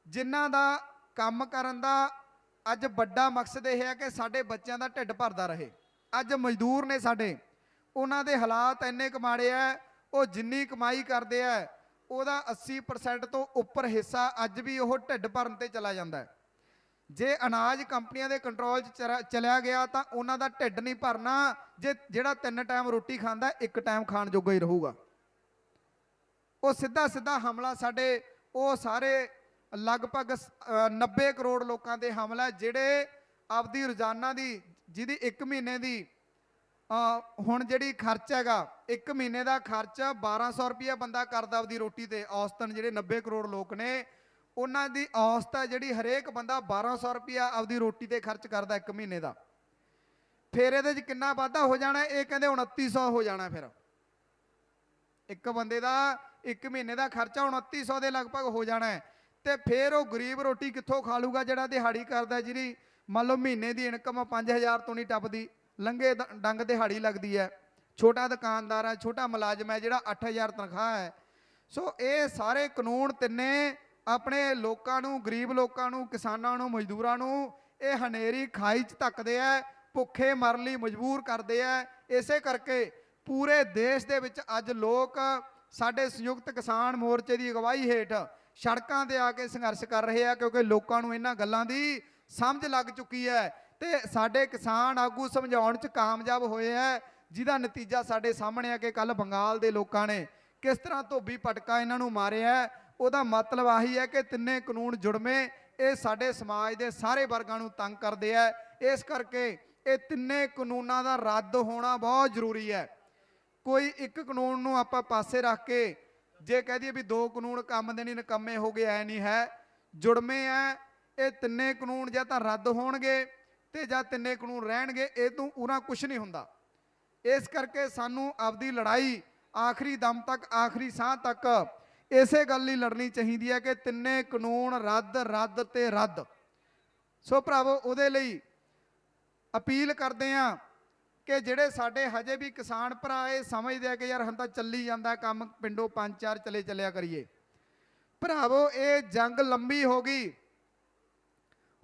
ਜਿਨ੍ਹਾਂ ਦਾ ਕੰਮ ਕਰਨ ਦਾ ਅੱਜ ਵੱਡਾ ਮਕਸਦ ਇਹ ਹੈ ਕਿ ਸਾਡੇ ਬੱਚਿਆਂ ਦਾ ਢਿੱਡ ਭਰਦਾ ਰਹੇ, ਅੱਜ ਮਜ਼ਦੂਰ ਨੇ ਸਾਡੇ, ਉਹਨਾਂ ਦੇ ਹਾਲਾਤ ਇੰਨੇ ਕੁ ਮਾੜੇ ਹੈ, ਉਹ ਜਿੰਨੀ ਕਮਾਈ ਕਰਦੇ ਹੈ ਉਹਦਾ 80% ਤੋਂ ਉੱਪਰ ਹਿੱਸਾ ਅੱਜ ਵੀ ਉਹ ਢਿੱਡ ਭਰਨ ਤੇ ਚਲਾ ਜਾਂਦਾ ਹੈ। ਜੇ ਅਨਾਜ ਕੰਪਨੀਆਂ ਦੇ ਕੰਟਰੋਲ 'ਚ ਚਲਿਆ ਗਿਆ ਤਾਂ ਉਹਨਾਂ ਦਾ ਢਿੱਡ ਨਹੀਂ ਭਰਨਾ। ਜੇ ਜਿਹੜਾ 3 ਟਾਈਮ ਰੋਟੀ ਖਾਂਦਾ, 1 ਟਾਈਮ ਖਾਣ ਜੋਗਾ ਹੀ ਰਹੂਗਾ। ਉਹ ਸਿੱਧਾ ਹਮਲਾ ਸਾਡੇ ਉਹ ਸਾਰੇ ਲਗਭਗ 90 ਕਰੋੜ ਲੋਕਾਂ ਦੇ ਹਮਲਾ, ਜਿਹੜੇ ਆਪਦੀ ਰੋਜ਼ਾਨਾ ਦੀ ਜਿਹਦੀ 1 ਮਹੀਨੇ ਦੀ ਹੁਣ ਜਿਹੜੀ ਖਰਚ ਹੈਗਾ 1 ਮਹੀਨੇ ਦਾ ਖਰਚ 1200 ਰੁਪਇਆ ਬੰਦਾ ਕਰਦਾ ਆਪਦੀ ਰੋਟੀ ਤੇ। ਔਸਤਨ ਜਿਹੜੇ 90 ਕਰੋੜ ਲੋਕ ਨੇ ਉਹਨਾਂ ਦੀ ਔਸਤ ਹੈ ਜਿਹੜੀ ਹਰੇਕ ਬੰਦਾ 1200 ਰੁਪਇਆ ਆਪਦੀ ਰੋਟੀ ਤੇ ਖਰਚ ਕਰਦਾ 1 ਮਹੀਨੇ ਦਾ। ਫਿਰ ਇਹਦੇ 'ਚ ਕਿੰਨਾ ਵਾਧਾ ਹੋ ਜਾਣਾ? ਇਹ ਕਹਿੰਦੇ 2900 ਹੋ ਜਾਣਾ। ਫਿਰ ਇੱਕ ਬੰਦੇ ਦਾ 1 ਮਹੀਨੇ ਦਾ ਖਰਚਾ 2900 ਦੇ ਲਗਭਗ ਹੋ ਜਾਣਾ ਹੈ। ਤੇ ਫਿਰ ਉਹ ਗਰੀਬ ਰੋਟੀ ਕਿੱਥੋਂ ਖਾ ਲੂਗਾ ਜਿਹੜਾ ਦਿਹਾੜੀ ਕਰਦਾ, ਜਿਹਦੀ ਮੰਨ ਲਓ ਮਹੀਨੇ ਦੀ ਇਨਕਮ 5000 ਤੋਂ ਨਹੀਂ ਟੱਪਦੀ, ਲੰਘੇ ਡੰਗ ਦਿਹਾੜੀ ਲੱਗਦੀ ਹੈ, ਛੋਟਾ ਦੁਕਾਨਦਾਰ ਹੈ, ਛੋਟਾ ਮੁਲਾਜ਼ਮ ਹੈ ਜਿਹੜਾ 8000 ਤਨਖਾਹ ਹੈ। ਸੋ ਇਹ ਸਾਰੇ ਕਾਨੂੰਨ ਤਿੰਨੇ ਆਪਣੇ ਲੋਕਾਂ ਨੂੰ, ਗਰੀਬ ਲੋਕਾਂ ਨੂੰ, ਕਿਸਾਨਾਂ ਨੂੰ, ਮਜ਼ਦੂਰਾਂ ਨੂੰ ਇਹ ਹਨੇਰੀ ਖਾਈ 'ਚ ਧੱਕਦੇ ਹੈ, ਭੁੱਖੇ ਮਰਨ ਲਈ ਮਜਬੂਰ ਕਰਦੇ ਹੈ। ਇਸੇ ਕਰਕੇ ਪੂਰੇ ਦੇਸ਼ ਦੇ ਵਿੱਚ ਅੱਜ ਲੋਕ ਸਾਡੇ ਸੰਯੁਕਤ ਕਿਸਾਨ ਮੋਰਚੇ ਦੀ ਅਗਵਾਈ ਹੇਠ ਸੜਕਾਂ ਤੇ ਆ ਕੇ ਸੰਘਰਸ਼ ਕਰ ਰਹੇ ਆ, ਕਿਉਂਕਿ ਲੋਕਾਂ ਨੂੰ ਇਹਨਾਂ ਗੱਲਾਂ ਦੀ ਸਮਝ ਲੱਗ ਚੁੱਕੀ ਹੈ ਤੇ ਸਾਡੇ ਕਿਸਾਨ ਆਗੂ ਸਮਝਾਉਣ 'ਚ ਕਾਮਯਾਬ ਹੋਏ ਹੈ, ਜਿਹਦਾ ਨਤੀਜਾ ਸਾਡੇ ਸਾਹਮਣੇ ਆ ਕਿ ਕੱਲ ਬੰਗਾਲ ਦੇ ਲੋਕਾਂ ਨੇ ਕਿਸ ਤਰ੍ਹਾਂ ਧੋਬੀ ਪਟਕਾ ਇਹਨਾਂ ਨੂੰ ਮਾਰਿਆ। ਉਹਦਾ ਮਤਲਬ ਆਹੀ ਹੈ ਕਿ ਤਿੰਨੇ ਕਾਨੂੰਨ ਜੁੜਵੇਂ ਇਹ ਸਾਡੇ ਸਮਾਜ ਦੇ ਸਾਰੇ ਵਰਗਾਂ ਨੂੰ ਤੰਗ ਕਰਦੇ ਆ। ਇਸ ਕਰਕੇ ਇਹ ਤਿੰਨੇ ਕਾਨੂੰਨਾਂ ਦਾ ਰੱਦ ਹੋਣਾ ਬਹੁਤ ਜ਼ਰੂਰੀ ਹੈ। ਕੋਈ ਇੱਕ ਕਾਨੂੰਨ ਨੂੰ ਆਪਾਂ ਪਾਸੇ ਰੱਖ ਕੇ ਜੇ ਕਹਿ ਦਈਏ ਵੀ 2 ਕਾਨੂੰਨ ਕੰਮ ਦੇ ਨਹੀਂ, ਨਿਕੰਮੇ ਹੋ ਗਏ, ਐ ਨਹੀਂ ਹੈ, ਜੁੜਵੇਂ ਹੈ। ਇਹ ਤਿੰਨੇ ਕਾਨੂੰਨ ਜਾਂ ਤਾਂ ਰੱਦ ਹੋਣਗੇ ਤੇ ਜਾਂ ਤਿੰਨੇ ਕਾਨੂੰਨ ਰਹਿਣਗੇ, ਇਹ ਤੋਂ ਪੂਰਾ ਕੁਝ ਨਹੀਂ ਹੁੰਦਾ। ਇਸ ਕਰਕੇ ਸਾਨੂੰ ਆਪਦੀ ਲੜਾਈ ਆਖਰੀ ਦਮ ਤੱਕ, ਆਖਰੀ ਸਾਹ ਤੱਕ ਇਸੇ ਗੱਲ ਲਈ ਲੜਨੀ ਚਾਹੀਦੀ ਹੈ ਕਿ ਤਿੰਨੇ ਕਾਨੂੰਨ ਰੱਦ, ਰੱਦ ਤੇ ਰੱਦ। ਸੋ ਭਰਾਵੋ, ਉਹਦੇ ਲਈ ਅਪੀਲ ਕਰਦੇ ਹਾਂ ਕਿ ਜਿਹੜੇ ਸਾਡੇ ਹਜੇ ਵੀ ਕਿਸਾਨ ਭਰਾ ਇਹ ਸਮਝਦੇ ਆ ਕਿ ਯਾਰ ਹੁਣ ਤਾਂ ਚੱਲੀ ਜਾਂਦਾ ਕੰਮ, ਪਿੰਡੋਂ 5-4 ਚੱਲਿਆ ਕਰੀਏ। ਭਰਾਵੋ, ਇਹ ਜੰਗ ਲੰਬੀ ਹੋ ਗਈ,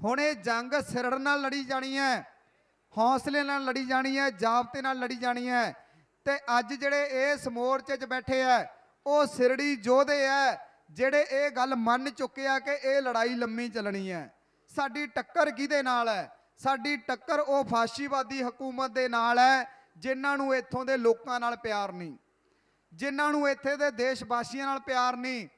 ਹੁਣ ਇਹ ਜੰਗ ਸਿਰੜ ਨਾਲ ਲੜੀ ਜਾਣੀ ਹੈ, ਹੌਸਲੇ ਨਾਲ ਲੜੀ ਜਾਣੀ ਹੈ, ਜਾਬਤੇ ਨਾਲ ਲੜੀ ਜਾਣੀ ਹੈ। ਤੇ ਅੱਜ ਜਿਹੜੇ ਇਸ ਮੋਰਚੇ 'ਚ ਬੈਠੇ ਆ ਉਹ ਸਿਰੜੀ ਯੋਧੇ ਆ, ਜਿਹੜੇ ਇਹ ਗੱਲ ਮੰਨ ਚੁੱਕੇ ਆ ਕਿ ਇਹ ਲੜਾਈ ਲੰਮੀ ਚੱਲਣੀ ਹੈ। ਸਾਡੀ ਟੱਕਰ ਕਿਹਦੇ ਨਾਲ ਹੈ? ਸਾਡੀ ਟੱਕਰ ਉਹ ਫਾਸ਼ੀਵਾਦੀ ਹਕੂਮਤ ਦੇ ਨਾਲ ਹੈ ਜਿਨ੍ਹਾਂ ਨੂੰ ਇੱਥੋਂ ਦੇ ਲੋਕਾਂ ਨਾਲ ਪਿਆਰ ਨਹੀਂ, ਜਿਨ੍ਹਾਂ ਨੂੰ ਇੱਥੇ ਦੇ ਦੇਸ਼ ਵਾਸੀਆਂ ਨਾਲ ਪਿਆਰ ਨਹੀਂ,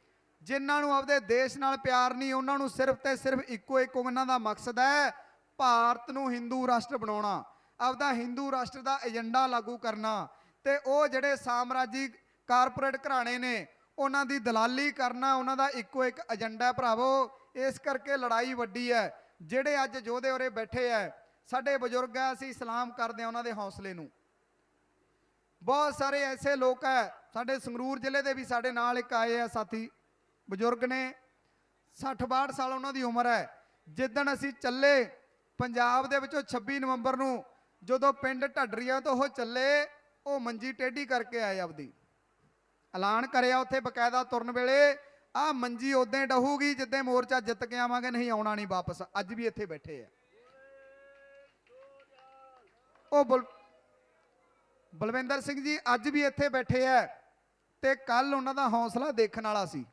ਜਿਨ੍ਹਾਂ ਨੂੰ ਆਪਦੇ ਦੇਸ਼ ਨਾਲ ਪਿਆਰ ਨਹੀਂ। ਉਹਨਾਂ ਨੂੰ ਸਿਰਫ ਤੇ ਸਿਰਫ ਇੱਕੋ ਇੱਕ ਉਹਨਾਂ ਦਾ ਮਕਸਦ ਹੈ ਭਾਰਤ ਨੂੰ ਹਿੰਦੂ ਰਾਸ਼ਟਰ ਬਣਾਉਣਾ, ਆਪਦਾ ਹਿੰਦੂ ਰਾਸ਼ਟਰ ਦਾ ਏਜੰਡਾ ਲਾਗੂ ਕਰਨਾ। ਤੇ ਉਹ ਜਿਹੜੇ ਸਾਮਰਾਜੀ ਕਾਰਪੋਰੇਟ ਘਰਾਣੇ ਨੇ ਉਹਨਾਂ ਦੀ ਦਲਾਲੀ ਕਰਨਾ, ਉਹਨਾਂ ਦਾ ਇੱਕੋ ਇੱਕ ਏਜੰਡਾ। ਭਰਾਵੋ, ਇਸ ਕਰਕੇ ਲੜਾਈ ਵੱਡੀ ਹੈ। ਜਿਹੜੇ ਅੱਜ ਯੋਧੇ ਉਰੇ ਬੈਠੇ ਆ, ਸਾਡੇ ਬਜ਼ੁਰਗ ਆ, ਅਸੀਂ ਸਲਾਮ ਕਰਦੇ ਹਾਂ ਉਹਨਾਂ ਦੇ ਹੌਸਲੇ ਨੂੰ। ਬਹੁਤ ਸਾਰੇ ਐਸੇ ਲੋਕ ਹੈ ਸਾਡੇ ਸੰਗਰੂਰ ਜ਼ਿਲ੍ਹੇ ਦੇ ਵੀ ਸਾਡੇ ਨਾਲ ਇੱਕ ਆਏ ਆ ਸਾਥੀ, ਬਜ਼ੁਰਗ ਨੇ, 60-62 ਸਾਲ ਉਹਨਾਂ ਦੀ ਉਮਰ ਹੈ। ਜਿੱਦਣ ਅਸੀਂ ਚੱਲੇ ਪੰਜਾਬ ਦੇ ਵਿੱਚੋਂ 26 ਨਵੰਬਰ ਨੂੰ, ਜਦੋਂ ਪਿੰਡ ਢੱਡਰੀਆਂ ਤੋਂ ਉਹ ਚੱਲੇ, ਉਹ ਮੰਜੀ ਟੇਢੀ ਕਰਕੇ ਆਏ, ਆਪਦੀ ਐਲਾਨ ਕਰਿਆ ਉੱਥੇ ਬਕਾਇਦਾ ਤੁਰਨ ਵੇਲੇ, ਆਹ ਮੰਜੀ ਉਦਾਂ ਹੀ ਡਹੂਗੀ ਜਿੱਦਾਂ ਮੋਰਚਾ ਜਿੱਤ ਕੇ ਆਵਾਂਗੇ, ਨਹੀਂ ਆਉਣਾ ਨਹੀਂ ਵਾਪਸ। ਅੱਜ ਵੀ ਇੱਥੇ ਬੈਠੇ ਆ ਉਹ ਬਲਵਿੰਦਰ ਸਿੰਘ ਜੀ, ਅੱਜ ਵੀ ਇੱਥੇ ਬੈਠੇ ਆ। ਤੇ ਕੱਲ ਉਹਨਾਂ ਦਾ ਹੌਸਲਾ ਦੇਖਣ ਵਾਲਾ ਸੀ।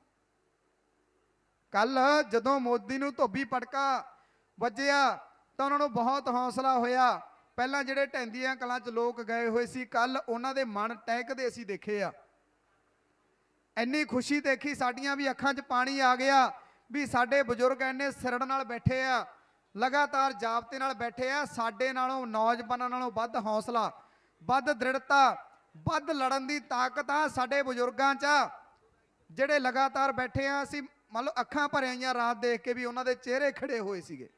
ਕੱਲ ਜਦੋਂ ਮੋਦੀ ਨੂੰ ਧੋਬੀ ਪਟਕਾ ਵੱਜਿਆ ਤਾਂ ਉਹਨਾਂ ਨੂੰ ਬਹੁਤ ਹੌਸਲਾ ਹੋਇਆ। ਪਹਿਲਾਂ ਜਿਹੜੇ ਢੈਂਦੀਆਂ ਕਲਾਂ 'ਚ ਲੋਕ ਗਏ ਹੋਏ ਸੀ, ਕੱਲ ਉਹਨਾਂ ਦੇ ਮਨ ਟਹਿਕਦੇ ਅਸੀਂ ਦੇਖੇ ਆ। ਇੰਨੀ ਖੁਸ਼ੀ ਦੇਖੀ, ਸਾਡੀਆਂ ਵੀ ਅੱਖਾਂ 'ਚ ਪਾਣੀ ਆ ਗਿਆ ਵੀ ਸਾਡੇ ਬਜ਼ੁਰਗ ਇੰਨੇ ਸਿਰੜ ਨਾਲ ਬੈਠੇ ਆ, ਲਗਾਤਾਰ ਜਾਬਤੇ ਨਾਲ ਬੈਠੇ ਆ। ਸਾਡੇ ਨਾਲੋਂ, ਨੌਜਵਾਨਾਂ ਨਾਲੋਂ ਵੱਧ ਹੌਸਲਾ, ਵੱਧ ਦ੍ਰਿੜਤਾ, ਵੱਧ ਲੜਨ ਦੀ ਤਾਕਤ ਆ ਸਾਡੇ ਬਜ਼ੁਰਗਾਂ 'ਚ, ਜਿਹੜੇ ਲਗਾਤਾਰ ਬੈਠੇ ਆ। ਅਸੀਂ ਮੰਨ ਲਓ ਅੱਖਾਂ ਭਰ ਆਈਆਂ ਰਾਤ ਦੇਖ ਕੇ ਵੀ ਉਹਨਾਂ ਦੇ ਚਿਹਰੇ ਖਿੜੇ ਹੋਏ ਸੀਗੇ,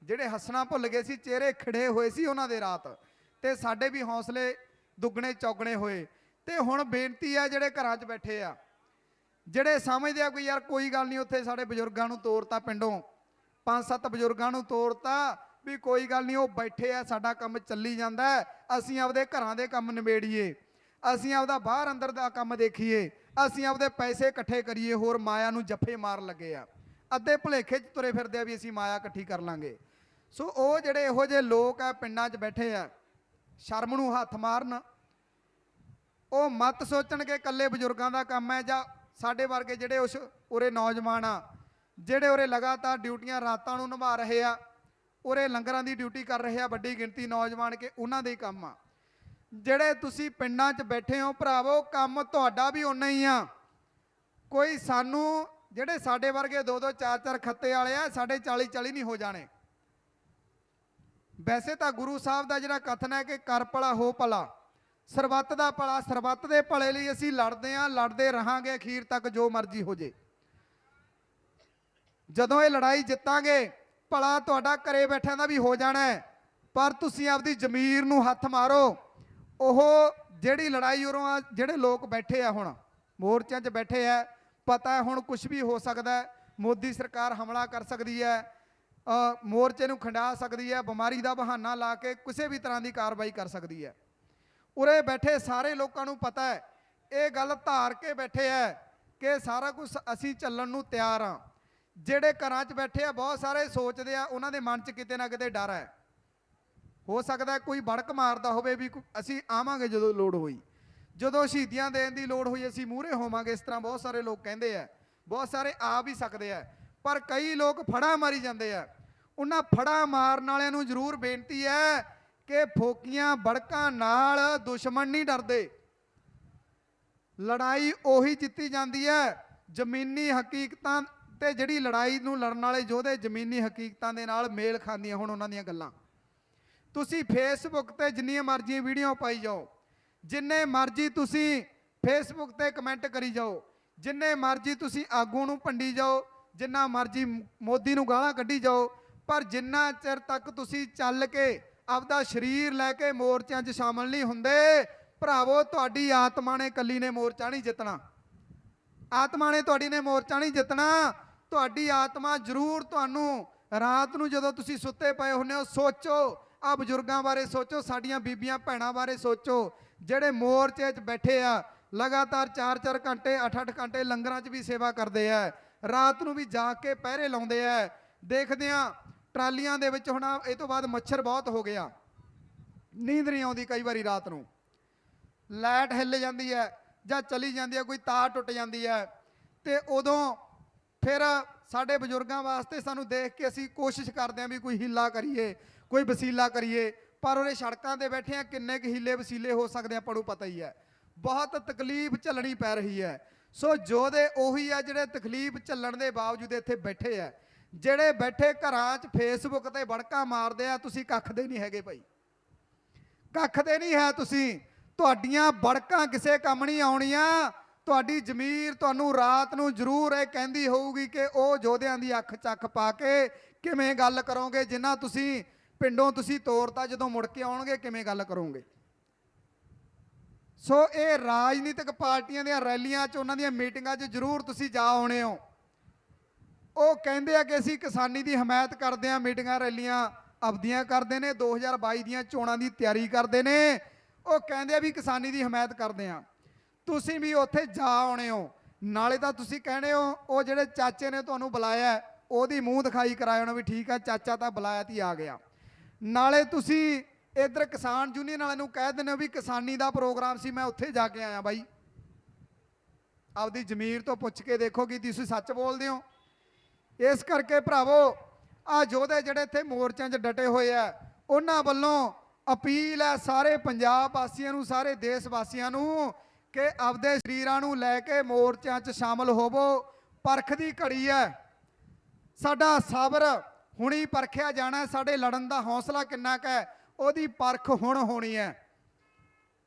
ਜਿਹੜੇ ਹੱਸਣਾ ਭੁੱਲ ਗਏ ਸੀ, ਚਿਹਰੇ ਖਿੜੇ ਹੋਏ ਸੀ ਉਹਨਾਂ ਦੇ ਰਾਤ। ਤੇ ਸਾਡੇ ਵੀ ਹੌਸਲੇ ਦੁੱਗਣੇ ਚੌਗਣੇ ਹੋਏ। ਤੇ ਹੁਣ ਬੇਨਤੀ ਆ ਜਿਹੜੇ ਘਰਾਂ 'ਚ ਬੈਠੇ ਆ, ਜਿਹੜੇ ਸਮਝਦੇ ਆ ਕੋਈ ਯਾਰ ਕੋਈ ਗੱਲ ਨਹੀਂ, ਉੱਥੇ ਸਾਡੇ ਬਜ਼ੁਰਗਾਂ ਨੂੰ ਤੋਰਤਾ, ਪਿੰਡੋਂ 5-7 ਬਜ਼ੁਰਗਾਂ ਨੂੰ ਤੋਰਤਾ ਵੀ ਕੋਈ ਗੱਲ ਨਹੀਂ, ਉਹ ਬੈਠੇ ਆ, ਸਾਡਾ ਕੰਮ ਚੱਲੀ ਜਾਂਦਾ, ਅਸੀਂ ਆਪਦੇ ਘਰਾਂ ਦੇ ਕੰਮ ਨਿਬੇੜੀਏ, ਅਸੀਂ ਆਪਦਾ ਬਾਹਰ ਅੰਦਰ ਦਾ ਕੰਮ ਦੇਖੀਏ, ਅਸੀਂ ਆਪਦੇ ਪੈਸੇ ਇਕੱਠੇ ਕਰੀਏ, ਹੋਰ ਮਾਇਆ ਨੂੰ ਜੱਫੇ ਮਾਰਨ ਲੱਗੇ ਆ। ਅੱਧੇ ਭੁਲੇਖੇ 'ਚ ਤੁਰੇ ਫਿਰਦੇ ਆ ਵੀ ਅਸੀਂ ਮਾਇਆ ਇਕੱਠੀ ਕਰ ਲਾਂਗੇ। ਸੋ ਉਹ ਜਿਹੜੇ ਇਹੋ ਜਿਹੇ ਲੋਕ ਆ ਪਿੰਡਾਂ 'ਚ ਬੈਠੇ ਆ, ਸ਼ਰਮ ਨੂੰ ਹੱਥ ਮਾਰਨ। ਉਹ ਮਤ ਸੋਚਣ ਕਿ ਇਕੱਲੇ ਬਜ਼ੁਰਗਾਂ ਦਾ ਕੰਮ ਹੈ, ਜਾਂ ਸਾਡੇ ਵਰਗੇ ਜਿਹੜੇ ਉਸ ਉਰੇ ਨੌਜਵਾਨ ਆ, ਜਿਹੜੇ ਉਰੇ ਲਗਾਤਾਰ ਡਿਊਟੀਆਂ ਰਾਤਾਂ ਨੂੰ ਨਿਭਾ ਰਹੇ ਆ, ਉਰੇ ਲੰਗਰਾਂ ਦੀ ਡਿਊਟੀ ਕਰ ਰਹੇ ਆ ਵੱਡੀ ਗਿਣਤੀ ਨੌਜਵਾਨ, ਕਿ ਉਹਨਾਂ ਦੇ ਹੀ ਕੰਮ ਆ। ਜਿਹੜੇ ਤੁਸੀਂ ਪਿੰਡਾਂ 'ਚ ਬੈਠੇ ਹੋ ਭਰਾਵੋ, ਕੰਮ ਤੁਹਾਡਾ ਵੀ ਓਨਾ ਹੀ ਆ। ਕੋਈ ਸਾਨੂੰ, ਜਿਹੜੇ ਸਾਡੇ ਵਰਗੇ 2-2 4-4 ਖੱਤੇ ਵਾਲੇ ਆ, ਸਾਡੇ 40-40 ਨਹੀਂ ਹੋ ਜਾਣੇ। ਵੈਸੇ ਤਾਂ ਗੁਰੂ ਸਾਹਿਬ ਦਾ ਜਿਹੜਾ ਕਥਨ ਹੈ ਕਿ ਕਰ ਭਲਾ ਹੋ ਭਲਾ, ਸਰਬੱਤ ਦਾ ਭਲਾ, ਸਰਬੱਤ ਦੇ ਭਲੇ ਲਈ ਅਸੀਂ ਲੜਦੇ ਹਾਂ, ਲੜਦੇ ਰਹਾਂਗੇ ਅਖੀਰ ਤੱਕ ਜੋ ਮਰਜ਼ੀ ਹੋ ਜੇ। ਜਦੋਂ ਇਹ ਲੜਾਈ ਜਿੱਤਾਂਗੇ ਭਲਾ ਤੁਹਾਡਾ ਘਰੇ ਬੈਠਿਆਂ ਦਾ ਵੀ ਹੋ ਜਾਣਾ ਹੈ, ਪਰ ਤੁਸੀਂ ਆਪਦੀ ਜ਼ਮੀਰ ਨੂੰ ਹੱਥ ਮਾਰੋ। ਉਹ ਜਿਹੜੀ ਲੜਾਈ ਉਰੋਂ ਆ ਜਿਹੜੇ ਲੋਕ ਬੈਠੇ ਆ ਹੁਣ ਮੋਰਚਿਆਂ 'ਚ ਬੈਠੇ ਆ, ਪਤਾ ਹੁਣ ਕੁਝ ਵੀ ਹੋ ਸਕਦਾ ਹੈ। ਮੋਦੀ ਸਰਕਾਰ ਹਮਲਾ ਕਰ ਸਕਦੀ ਹੈ, ਮੋਰਚੇ ਨੂੰ ਖੰਡਾ ਸਕਦੀ ਹੈ, ਬਿਮਾਰੀ ਦਾ ਬਹਾਨਾ ਲਾ ਕੇ ਕਿਸੇ ਵੀ ਤਰ੍ਹਾਂ ਦੀ ਕਾਰਵਾਈ ਕਰ ਸਕਦੀ ਹੈ। ਉਰੇ ਬੈਠੇ ਸਾਰੇ ਲੋਕਾਂ ਨੂੰ ਪਤਾ ਹੈ, ਇਹ ਗੱਲ ਧਾਰ ਕੇ ਬੈਠੇ ਹੈ ਕਿ ਸਾਰਾ ਕੁਝ ਅਸੀਂ ਚੱਲਣ ਨੂੰ ਤਿਆਰ ਹਾਂ। ਜਿਹੜੇ ਘਰਾਂ 'ਚ ਬੈਠੇ ਆ ਬਹੁਤ ਸਾਰੇ ਸੋਚਦੇ ਆ, ਉਹਨਾਂ ਦੇ ਮਨ 'ਚ ਕਿਤੇ ਨਾ ਕਿਤੇ ਡਰ ਹੈ। ਹੋ ਸਕਦਾ ਕੋਈ ਬੜਕ ਮਾਰਦਾ ਹੋਵੇ ਵੀ ਅਸੀਂ ਆਵਾਂਗੇ ਜਦੋਂ ਲੋੜ ਹੋਈ, ਜਦੋਂ ਸ਼ਹੀਦੀਆਂ ਦੇਣ ਦੀ ਲੋੜ ਹੋਈ ਅਸੀਂ ਮੂਹਰੇ ਹੋਵਾਂਗੇ, ਇਸ ਤਰ੍ਹਾਂ ਬਹੁਤ ਸਾਰੇ ਲੋਕ ਕਹਿੰਦੇ ਆ। ਬਹੁਤ ਸਾਰੇ ਆ ਵੀ ਸਕਦੇ ਆ, ਪਰ ਕਈ ਲੋਕ ਫੜਾ ਮਾਰੀ ਜਾਂਦੇ ਆ। ਉਹਨਾਂ ਫੜਾ ਮਾਰਨ ਵਾਲਿਆਂ ਨੂੰ ਜ਼ਰੂਰ ਬੇਨਤੀ ਹੈ ਕਿ ਫੋਕੀਆਂ ਬੜਕਾਂ ਨਾਲ ਦੁਸ਼ਮਣ ਨਹੀਂ ਡਰਦੇ। ਲੜਾਈ ਉਹੀ ਜਿੱਤੀ ਜਾਂਦੀ ਹੈ ਜ਼ਮੀਨੀ ਹਕੀਕਤਾਂ ਤੇ, ਜਿਹੜੀ ਲੜਾਈ ਨੂੰ ਲੜਨ ਵਾਲੇ ਯੋਧੇ ਜ਼ਮੀਨੀ ਹਕੀਕਤਾਂ ਦੇ ਨਾਲ ਮੇਲ ਖਾਂਦੀਆਂ ਹੁਣ ਉਹਨਾਂ ਦੀਆਂ ਗੱਲਾਂ। ਤੁਸੀਂ ਫੇਸਬੁੱਕ ਤੇ ਜਿੰਨੀਆਂ ਮਰਜ਼ੀ ਵੀਡੀਓ ਪਾਈ ਜਾਓ, ਜਿੰਨੇ ਮਰਜ਼ੀ ਤੁਸੀਂ ਫੇਸਬੁੱਕ ਤੇ ਕਮੈਂਟ ਕਰੀ ਜਾਓ, ਜਿੰਨੇ ਮਰਜ਼ੀ ਤੁਸੀਂ ਆਗੂ ਨੂੰ ਭੰਡੀ ਜਾਓ, ਜਿੰਨਾ ਮਰਜ਼ੀ ਮੋਦੀ ਨੂੰ ਗਾਲਾਂ ਕੱਢੀ ਜਾਓ, ਪਰ ਜਿੰਨਾ ਚਿਰ ਤੱਕ ਤੁਸੀਂ ਚੱਲ ਕੇ ਆਪਦਾ ਸਰੀਰ ਲੈ ਕੇ ਮੋਰਚਿਆਂ 'ਚ ਸ਼ਾਮਲ ਨਹੀਂ ਹੁੰਦੇ, ਭਰਾਵੋ ਤੁਹਾਡੀ ਆਤਮਾ ਨੇ ਇਕੱਲੀ ਨੇ ਮੋਰਚਾ ਨਹੀਂ ਜਿੱਤਣਾ। ਆਤਮਾ ਨੇ ਤੁਹਾਡੀ ਨੇ ਮੋਰਚਾ ਨਹੀਂ ਜਿੱਤਣਾ। ਤੁਹਾਡੀ ਆਤਮਾ ਜ਼ਰੂਰ ਤੁਹਾਨੂੰ ਰਾਤ ਨੂੰ ਜਦੋਂ ਤੁਸੀਂ ਸੁੱਤੇ ਪਏ ਹੁੰਦੇ ਹੋ ਸੋਚੋ, ਆ ਬਜ਼ੁਰਗਾਂ ਬਾਰੇ ਸੋਚੋ, ਸਾਡੀਆਂ ਬੀਬੀਆਂ ਭੈਣਾਂ ਬਾਰੇ ਸੋਚੋ, ਜਿਹੜੇ ਮੋਰਚੇ 'ਚ ਬੈਠੇ ਆ, ਲਗਾਤਾਰ 4-4 ਘੰਟੇ 8-8 ਘੰਟੇ ਲੰਗਰਾਂ 'ਚ ਵੀ ਸੇਵਾ ਕਰਦੇ ਆ, ਰਾਤ ਨੂੰ ਵੀ ਜਾ ਕੇ ਪਹਿਰੇ ਲਾਉਂਦੇ ਆ। ਦੇਖਦੇ ਆ ਟਰਾਲੀਆਂ ਦੇ ਵਿੱਚ ਹੁਣ ਇਹ ਤੋਂ ਬਾਅਦ ਮੱਛਰ ਬਹੁਤ ਹੋ ਗਿਆ, ਨੀਂਦ ਨਹੀਂ ਆਉਂਦੀ ਕਈ ਵਾਰੀ ਰਾਤ ਨੂੰ, ਲਾਈਟ ਹਿੱਲ ਜਾਂਦੀ ਹੈ ਜਾਂ ਚਲੀ ਜਾਂਦੀ ਹੈ, ਕੋਈ ਤਾਰ ਟੁੱਟ ਜਾਂਦੀ ਹੈ, ਤੇ ਉਦੋਂ ਫਿਰ ਸਾਡੇ ਬਜ਼ੁਰਗਾਂ ਵਾਸਤੇ ਸਾਨੂੰ ਦੇਖ ਕੇ ਅਸੀਂ ਕੋਸ਼ਿਸ਼ ਕਰਦੇ ਹਾਂ ਵੀ ਕੋਈ ਹੀਲਾ ਕਰੀਏ, ਕੋਈ ਵਸੀਲਾ ਕਰੀਏ, ਪਰ ਉਹਨੇ ਸੜਕਾਂ 'ਤੇ ਬੈਠੇ ਆ, ਕਿੰਨੇ ਕੁ ਹੀਲੇ ਵਸੀਲੇ ਹੋ ਸਕਦੇ ਆਪਾਂ ਨੂੰ ਪਤਾ ਹੀ ਹੈ। ਬਹੁਤ ਤਕਲੀਫ ਝੱਲਣੀ ਪੈ ਰਹੀ ਹੈ। ਸੋ ਯੋਧੇ ਉਹੀ ਆ ਜਿਹੜੇ ਤਕਲੀਫ ਝੱਲਣ ਦੇ ਬਾਵਜੂਦ ਇੱਥੇ ਬੈਠੇ ਆ। ਜਿਹੜੇ ਬੈਠੇ ਘਰਾਂ 'ਚ ਫੇਸਬੁੱਕ ਤੇ ਵੜਕਾਂ ਮਾਰਦੇ ਆ, ਤੁਸੀਂ ਕੱਖ ਦੇ ਨਹੀਂ ਹੈਗੇ ਭਾਈ, ਕੱਖ ਦੇ ਨਹੀਂ ਹੈ ਤੁਸੀਂ। ਤੁਹਾਡੀਆਂ ਵੜਕਾਂ ਕਿਸੇ ਕੰਮ ਨਹੀਂ ਆਉਣੀਆਂ। ਤੁਹਾਡੀ ਜ਼ਮੀਰ ਤੁਹਾਨੂੰ ਰਾਤ ਨੂੰ ਜ਼ਰੂਰ ਇਹ ਕਹਿੰਦੀ ਹੋਊਗੀ ਕਿ ਉਹ ਯੋਧਿਆਂ ਦੀ ਅੱਖ ਚੱਖ ਪਾ ਕੇ ਕਿਵੇਂ ਗੱਲ ਕਰੋਗੇ, ਜਿਨ੍ਹਾਂ ਤੁਸੀਂ ਪਿੰਡੋਂ ਤੁਸੀਂ ਤੋਰਤਾ, ਜਦੋਂ ਮੁੜ ਕੇ ਆਉਣਗੇ ਕਿਵੇਂ ਗੱਲ ਕਰੋਗੇ। ਸੋ ਇਹ ਰਾਜਨੀਤਿਕ ਪਾਰਟੀਆਂ ਦੀਆਂ ਰੈਲੀਆਂ 'ਚ, ਉਹਨਾਂ ਦੀਆਂ ਮੀਟਿੰਗਾਂ 'ਚ ਜ਼ਰੂਰ ਤੁਸੀਂ ਜਾ ਆਉਣੇ ਹੋ। ਉਹ ਕਹਿੰਦੇ ਆ ਕਿ ਅਸੀਂ ਕਿਸਾਨੀ ਦੀ ਹਮਾਇਤ ਕਰਦੇ ਹਾਂ, ਮੀਟਿੰਗਾਂ ਰੈਲੀਆਂ ਆਪਦੀਆਂ ਕਰਦੇ ਨੇ, 2022 ਦੀਆਂ ਚੋਣਾਂ ਦੀ ਤਿਆਰੀ ਕਰਦੇ ਨੇ, ਉਹ ਕਹਿੰਦੇ ਆ ਵੀ ਕਿਸਾਨੀ ਦੀ ਹਮਾਇਤ ਕਰਦੇ ਆ। ਤੁਸੀਂ ਵੀ ਉੱਥੇ ਜਾ ਆਉਣੇ ਹੋ। ਨਾਲੇ ਤਾਂ ਤੁਸੀਂ ਕਹਿੰਦੇ ਹੋ ਉਹ ਜਿਹੜੇ ਚਾਚੇ ਨੇ ਤੁਹਾਨੂੰ ਬੁਲਾਇਆ ਉਹਦੀ ਮੂੰਹ ਦਿਖਾਈ ਕਰਾਇਆ ਹੋਣਾ ਵੀ ਠੀਕ ਆ ਚਾਚਾ ਤਾਂ ਬੁਲਾਇਆ ਤੀ ਆ ਗਿਆ। ਨਾਲੇ ਤੁਸੀਂ ਇੱਧਰ ਕਿਸਾਨ ਯੂਨੀਅਨ ਵਾਲਿਆਂ ਨੂੰ ਕਹਿ ਦਿੰਦੇ ਹੋ ਵੀ ਕਿਸਾਨੀ ਦਾ ਪ੍ਰੋਗਰਾਮ ਸੀ, ਮੈਂ ਉੱਥੇ ਜਾ ਕੇ ਆਇਆ। ਬਾਈ ਆਪਦੀ ਜ਼ਮੀਰ ਤੋਂ ਪੁੱਛ ਕੇ ਦੇਖੋ ਕਿ ਤੁਸੀਂ ਸੱਚ ਬੋਲਦੇ ਹੋ। ਇਸ ਕਰਕੇ ਭਰਾਵੋ ਆ ਯੋਧੇ ਜਿਹੜੇ ਇੱਥੇ ਮੋਰਚਿਆਂ 'ਚ ਡਟੇ ਹੋਏ ਆ, ਉਹਨਾਂ ਵੱਲੋਂ ਅਪੀਲ ਹੈ ਸਾਰੇ ਪੰਜਾਬ ਵਾਸੀਆਂ ਨੂੰ, ਸਾਰੇ ਦੇਸ਼ ਵਾਸੀਆਂ ਨੂੰ ਕਿ ਆਪਦੇ ਸਰੀਰਾਂ ਨੂੰ ਲੈ ਕੇ ਮੋਰਚਿਆਂ 'ਚ ਸ਼ਾਮਲ ਹੋਵੋ। ਪਰਖ ਦੀ ਘੜੀ ਹੈ, ਸਾਡਾ ਸਬਰ ਹੁਣੀ ਪਰਖਿਆ ਜਾਣਾ, ਸਾਡੇ ਲੜਨ ਦਾ ਹੌਸਲਾ ਕਿੰਨਾ ਕੁ ਹੈ ਉਹਦੀ ਪਰਖ ਹੁਣ ਹੋਣੀ ਹੈ।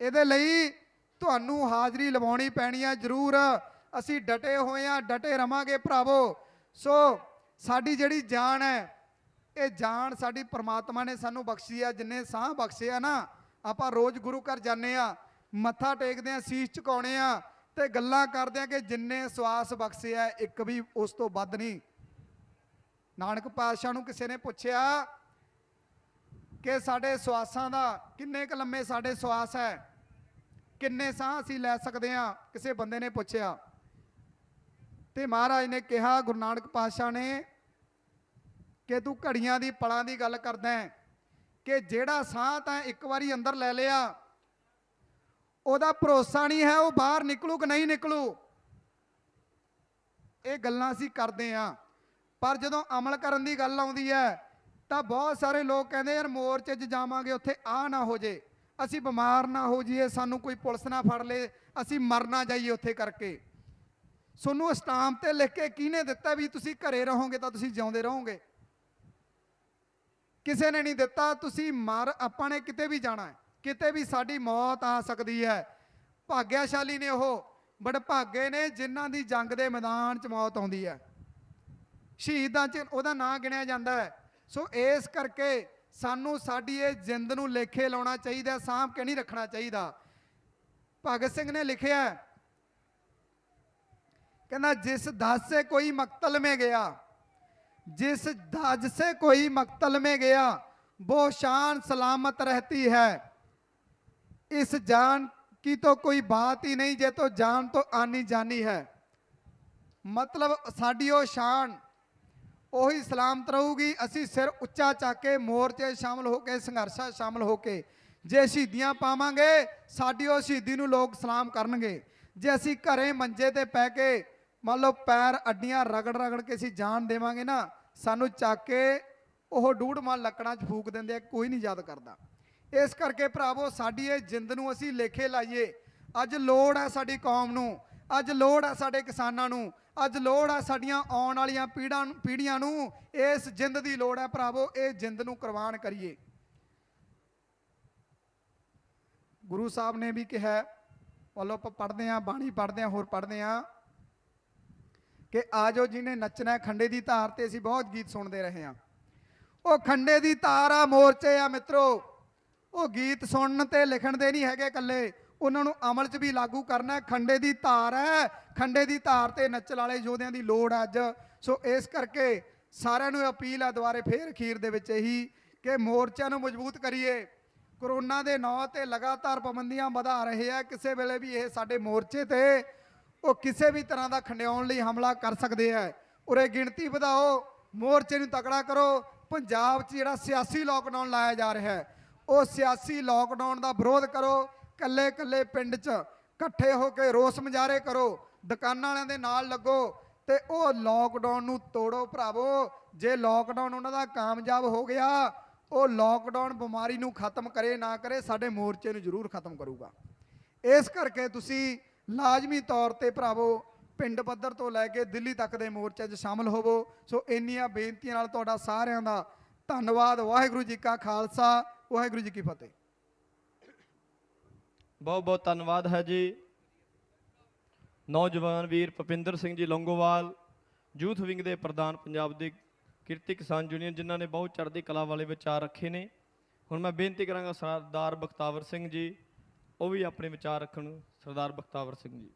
ਇਹਦੇ ਲਈ ਤੁਹਾਨੂੰ ਹਾਜ਼ਰੀ ਲਵਾਉਣੀ ਪੈਣੀ ਹੈ ਜ਼ਰੂਰ। ਅਸੀਂ ਡਟੇ ਹੋਏ ਹਾਂ, ਡਟੇ ਰਵਾਂਗੇ ਭਰਾਵੋ। ਸੋ ਸਾਡੀ ਜਿਹੜੀ ਜਾਨ ਹੈ, ਇਹ ਜਾਨ ਸਾਡੀ ਪ੍ਰਮਾਤਮਾ ਨੇ ਸਾਨੂੰ ਬਖਸ਼ੀ ਆ। ਜਿੰਨੇ ਸਾਹ ਬਖਸ਼ੇ ਆ ਨਾ, ਆਪਾਂ ਰੋਜ਼ ਗੁਰੂ ਘਰ ਜਾਂਦੇ ਆ, ਮੱਥਾ ਟੇਕਦੇ ਆ, ਸੀਸ ਝੁਕਾਉਣੇ ਆ ਤੇ ਗੱਲਾਂ ਕਰਦੇ ਆ ਕਿ ਜਿੰਨੇ ਸਵਾਸ ਬਖਸ਼ੇ ਆ ਇੱਕ ਵੀ ਉਸ ਤੋਂ ਵੱਧ ਨਹੀਂ। ਨਾਨਕ ਪਾਤਸ਼ਾਹ ਨੂੰ ਕਿਸੇ ਨੇ ਪੁੱਛਿਆ ਕਿ ਸਾਡੇ ਸਵਾਸਾਂ ਦਾ ਕਿੰਨੇ ਕੁ ਲੰਮੇ ਸਾਡੇ ਸਵਾਸ ਹੈ, ਕਿੰਨੇ ਸਾਹ ਅਸੀਂ ਲੈ ਸਕਦੇ ਹਾਂ, ਕਿਸੇ ਬੰਦੇ ਨੇ ਪੁੱਛਿਆ ਤੇ ਮਹਾਰਾਜ ਨੇ ਕਿਹਾ, ਗੁਰੂ ਨਾਨਕ ਪਾਤਸ਼ਾਹ ਨੇ, ਕਿ ਤੂੰ ਘੜੀਆਂ ਦੀ ਪਲਾਂ ਦੀ ਗੱਲ ਕਰਦਾ ਹੈ ਕਿ ਜਿਹੜਾ ਸਾਹ ਤਾਂ ਇੱਕ ਵਾਰੀ ਅੰਦਰ ਲੈ ਲਿਆ ਉਹਦਾ ਭਰੋਸਾ ਨਹੀਂ ਹੈ ਉਹ ਬਾਹਰ ਨਿਕਲੂ ਕਿ ਨਹੀਂ ਨਿਕਲੂ। ਇਹ ਗੱਲਾਂ ਅਸੀਂ ਕਰਦੇ ਹਾਂ, ਪਰ ਜਦੋਂ ਅਮਲ ਕਰਨ ਦੀ ਗੱਲ ਆਉਂਦੀ ਹੈ ਤਾਂ ਬਹੁਤ ਸਾਰੇ ਲੋਕ ਕਹਿੰਦੇ ਯਾਰ ਮੋਰਚੇ 'ਚ ਜਾਵਾਂਗੇ ਉੱਥੇ ਆ ਨਾ ਹੋ ਜੇ, ਅਸੀਂ ਬਿਮਾਰ ਨਾ ਹੋ ਜਾਈਏ, ਸਾਨੂੰ ਕੋਈ ਪੁਲਿਸ ਨਾ ਫੜ ਲੇ, ਅਸੀਂ ਮਰ ਨਾ ਜਾਈਏ ਉੱਥੇ ਕਰਕੇ। ਤੁਹਾਨੂੰ ਸਟਾਂਪ ਤੇ ਲਿਖ ਕੇ ਕਿਹਨੇ ਦਿੱਤਾ ਵੀ ਤੁਸੀਂ ਘਰੇ ਰਹੋਗੇ ਤਾਂ ਤੁਸੀਂ ਜਿਉਂਦੇ ਰਹੋਗੇ? ਕਿਸੇ ਨੇ ਨਹੀਂ ਦਿੱਤਾ। ਤੁਸੀਂ ਮਰ, ਆਪਾਂ ਨੇ ਕਿਤੇ ਵੀ ਜਾਣਾ ਹੈ, ਕਿਤੇ ਵੀ ਸਾਡੀ ਮੌਤ ਆ ਸਕਦੀ ਹੈ। ਭਾਗਿਆਸ਼ਾਲੀ ਨੇ ਉਹ, ਵਡਭਾਗੇ ਨੇ ਜਿਨ੍ਹਾਂ ਦੀ ਜੰਗ ਦੇ ਮੈਦਾਨ 'ਚ ਮੌਤ ਆਉਂਦੀ ਹੈ, ਸ਼ਹੀਦਾਂ 'ਚ ਉਹਦਾ ਨਾਂ ਗਿਣਿਆ ਜਾਂਦਾ ਹੈ। ਸੋ ਇਸ ਕਰਕੇ ਸਾਨੂੰ ਸਾਡੀ ਇਹ ਜਿੰਦ ਨੂੰ ਲੇਖੇ ਲਾਉਣਾ ਚਾਹੀਦਾ, ਸਾਂਭ ਕੇ ਨਹੀਂ ਰੱਖਣਾ ਚਾਹੀਦਾ। ਭਗਤ ਸਿੰਘ ਨੇ ਲਿਖਿਆ, कहना जिस दास से कोई मकतल में गया, जिस दाज से कोई मकतल में गया वो शान सलामत रहती है। इस जान की तो कोई बात ही नहीं, जे तो जान तो आनी जानी है। मतलब साडी ओ शान ਉਹੀ ਸਲਾਮਤ ਰਹੂਗੀ। ਅਸੀਂ ਸਿਰ ਉੱਚਾ ਚੱਕ ਕੇ ਮੋਰਚੇ ਸ਼ਾਮਲ ਹੋ ਕੇ, ਸੰਘਰਸ਼ਾਂ ਸ਼ਾਮਲ ਹੋ ਕੇ ਜੇ ਸ਼ਹੀਦੀਆਂ ਪਾਵਾਂਗੇ, ਸਾਡੀ ਉਹ ਸ਼ਹੀਦੀ ਨੂੰ ਲੋਕ ਸਲਾਮ ਕਰਨਗੇ। ਜੇ ਅਸੀਂ ਘਰੇ ਮੰਜੇ ਤੇ ਪੈ ਕੇ ਮੰਨ ਲਓ ਪੈਰ ਅੱਡੀਆਂ ਰਗੜ ਰਗੜ ਕੇ ਅਸੀਂ ਜਾਨ ਦੇਵਾਂਗੇ ਨਾ, ਸਾਨੂੰ ਚੱਕ ਕੇ ਉਹ ਡੂਢ ਮਨ ਲੱਕੜਾਂ 'ਚ ਫੂਕ ਦਿੰਦੇ ਆ, ਕੋਈ ਨਹੀਂ ਯਾਦ ਕਰਦਾ। ਇਸ ਕਰਕੇ ਭਰਾਵੋ ਸਾਡੀ ਇਹ ਜਿੰਦ ਨੂੰ ਅਸੀਂ ਲੇਖੇ ਲਾਈਏ। ਅੱਜ ਲੋੜ ਹੈ ਸਾਡੀ ਕੌਮ ਨੂੰ, ਅੱਜ ਲੋੜ ਹੈ ਸਾਡੇ ਕਿਸਾਨਾਂ ਨੂੰ, ਅੱਜ ਲੋੜ ਹੈ ਸਾਡੀਆਂ ਆਉਣ ਵਾਲੀਆਂ ਪੀੜ੍ਹੀਆਂ ਨੂੰ। ਇਸ ਜਿੰਦ ਦੀ ਲੋੜ ਹੈ ਭਰਾਵੋ, ਇਹ ਜਿੰਦ ਨੂੰ ਕੁਰਬਾਨ ਕਰੀਏ। ਗੁਰੂ ਸਾਹਿਬ ਨੇ ਵੀ ਕਿਹਾ, ਵੱਲੋਂ ਆਪਾਂ ਪੜ੍ਹਦੇ ਹਾਂ, ਬਾਣੀ ਪੜ੍ਹਦੇ ਹਾਂ, ਹੋਰ ਪੜ੍ਹਦੇ ਹਾਂ ਕਿ ਆ ਜਾਓ ਜਿਹਨੇ ਨੱਚਣਾ ਖੰਡੇ ਦੀ ਧਾਰ ਤੇ। ਅਸੀਂ ਬਹੁਤ ਗੀਤ ਸੁਣਦੇ ਰਹੇ ਹਾਂ, ਉਹ ਖੰਡੇ ਦੀ ਧਾਰ ਆ, ਮੋਰਚੇ ਆ ਮਿੱਤਰੋ। ਉਹ ਗੀਤ ਸੁਣਨ ਤੇ ਲਿਖਣ ਦੇ ਨਹੀਂ ਹੈਗੇ ਇਕੱਲੇ, ਉਹਨਾਂ ਨੂੰ ਅਮਲ 'ਚ ਵੀ ਲਾਗੂ ਕਰਨਾ। ਖੰਡੇ ਦੀ ਧਾਰ ਹੈ, ਖੰਡੇ ਦੀ ਧਾਰ ਤੇ ਨੱਚਣ ਵਾਲੇ ਯੋਧਿਆਂ ਦੀ ਲੋੜ ਹੈ ਅੱਜ। ਸੋ ਇਸ ਕਰਕੇ ਸਾਰਿਆਂ ਨੂੰ ਅਪੀਲ ਹੈ ਦੁਬਾਰੇ ਫੇਰ ਅਖੀਰ ਦੇ ਵਿੱਚ ਇਹੀ ਕਿ ਮੋਰਚਿਆਂ ਨੂੰ ਮਜ਼ਬੂਤ ਕਰੀਏ। ਕਰੋਨਾ ਦੇ ਨਾਂ ਤੇ ਲਗਾਤਾਰ ਪਾਬੰਦੀਆਂ ਵਧਾ ਰਹੇ ਆ, ਕਿਸੇ ਵੇਲੇ ਵੀ ਇਹ ਸਾਡੇ ਮੋਰਚੇ ਤੇ ਉਹ ਕਿਸੇ ਵੀ ਤਰ੍ਹਾਂ ਦਾ ਖੰਡਿਆਉਣ ਲਈ ਹਮਲਾ ਕਰ ਸਕਦੇ ਆ। ਉਰੇ ਗਿਣਤੀ ਵਧਾਓ, ਮੋਰਚੇ ਨੂੰ ਤਕੜਾ ਕਰੋ। ਪੰਜਾਬ 'ਚ ਜਿਹੜਾ ਸਿਆਸੀ ਲੋਕਡਾਊਨ ਲਾਇਆ ਜਾ ਰਿਹਾ ਹੈ, ਉਹ ਸਿਆਸੀ ਲੋਕਡਾਊਨ ਦਾ ਵਿਰੋਧ ਕਰੋ। ਕੱਲੇ ਕੱਲੇ ਪਿੰਡ 'ਚ ਇਕੱਠੇ ਹੋ ਕੇ ਰੋਸ ਮੁਜ਼ਾਹਰੇ ਕਰੋ, ਦੁਕਾਨਾਂ ਵਾਲਿਆਂ ਦੇ ਨਾਲ ਲੱਗੋ ਤੇ ਉਹ ਲੋਕਡਾਊਨ ਨੂੰ ਤੋੜੋ ਭਰਾਵੋ। ਜੇ ਲੋਕਡਾਊਨ ਉਹਨਾਂ ਦਾ ਕਾਮਯਾਬ ਹੋ ਗਿਆ, ਉਹ ਲੋਕਡਾਊਨ ਬਿਮਾਰੀ ਨੂੰ ਖਤਮ ਕਰੇ ਨਾ ਕਰੇ, ਸਾਡੇ ਮੋਰਚੇ ਨੂੰ ਜ਼ਰੂਰ ਖਤਮ ਕਰੂਗਾ। ਇਸ ਕਰਕੇ ਤੁਸੀਂ ਲਾਜ਼ਮੀ ਤੌਰ ਤੇ ਭਰਾਵੋ ਪਿੰਡ ਪੱਧਰ ਤੋਂ ਲੈ ਕੇ ਦਿੱਲੀ ਤੱਕ ਦੇ ਮੋਰਚੇ 'ਚ ਸ਼ਾਮਲ ਹੋਵੋ। ਸੋ ਇੰਨੀਆਂ ਬੇਨਤੀਆਂ ਨਾਲ ਤੁਹਾਡਾ ਸਾਰਿਆਂ ਦਾ ਧੰਨਵਾਦ। ਵਾਹਿਗੁਰੂ ਜੀ ਕਾ ਖਾਲਸਾ, ਵਾਹਿਗੁਰੂ ਜੀ ਕੀ ਫਤਿਹ। ਬਹੁਤ ਬਹੁਤ ਧੰਨਵਾਦ ਹੈ ਜੀ ਨੌਜਵਾਨ ਵੀਰ ਭੁਪਿੰਦਰ ਸਿੰਘ ਜੀ ਲੌਂਗੋਵਾਲ, ਯੂਥ ਵਿੰਗ ਦੇ ਪ੍ਰਧਾਨ ਪੰਜਾਬ ਦੇ ਕਿਰਤੀ ਕਿਸਾਨ ਯੂਨੀਅਨ, ਜਿਨ੍ਹਾਂ ਨੇ ਬਹੁਤ ਚੜ੍ਹਦੀ ਕਲਾ ਵਾਲੇ ਵਿਚਾਰ ਰੱਖੇ ਨੇ। ਹੁਣ ਮੈਂ ਬੇਨਤੀ ਕਰਾਂਗਾ ਸਰਦਾਰ ਬਖਤਾਵਰ ਸਿੰਘ ਜੀ, ਉਹ ਵੀ ਆਪਣੇ ਵਿਚਾਰ ਰੱਖਣ। ਸਰਦਾਰ ਬਖਤਾਵਰ ਸਿੰਘ ਜੀ।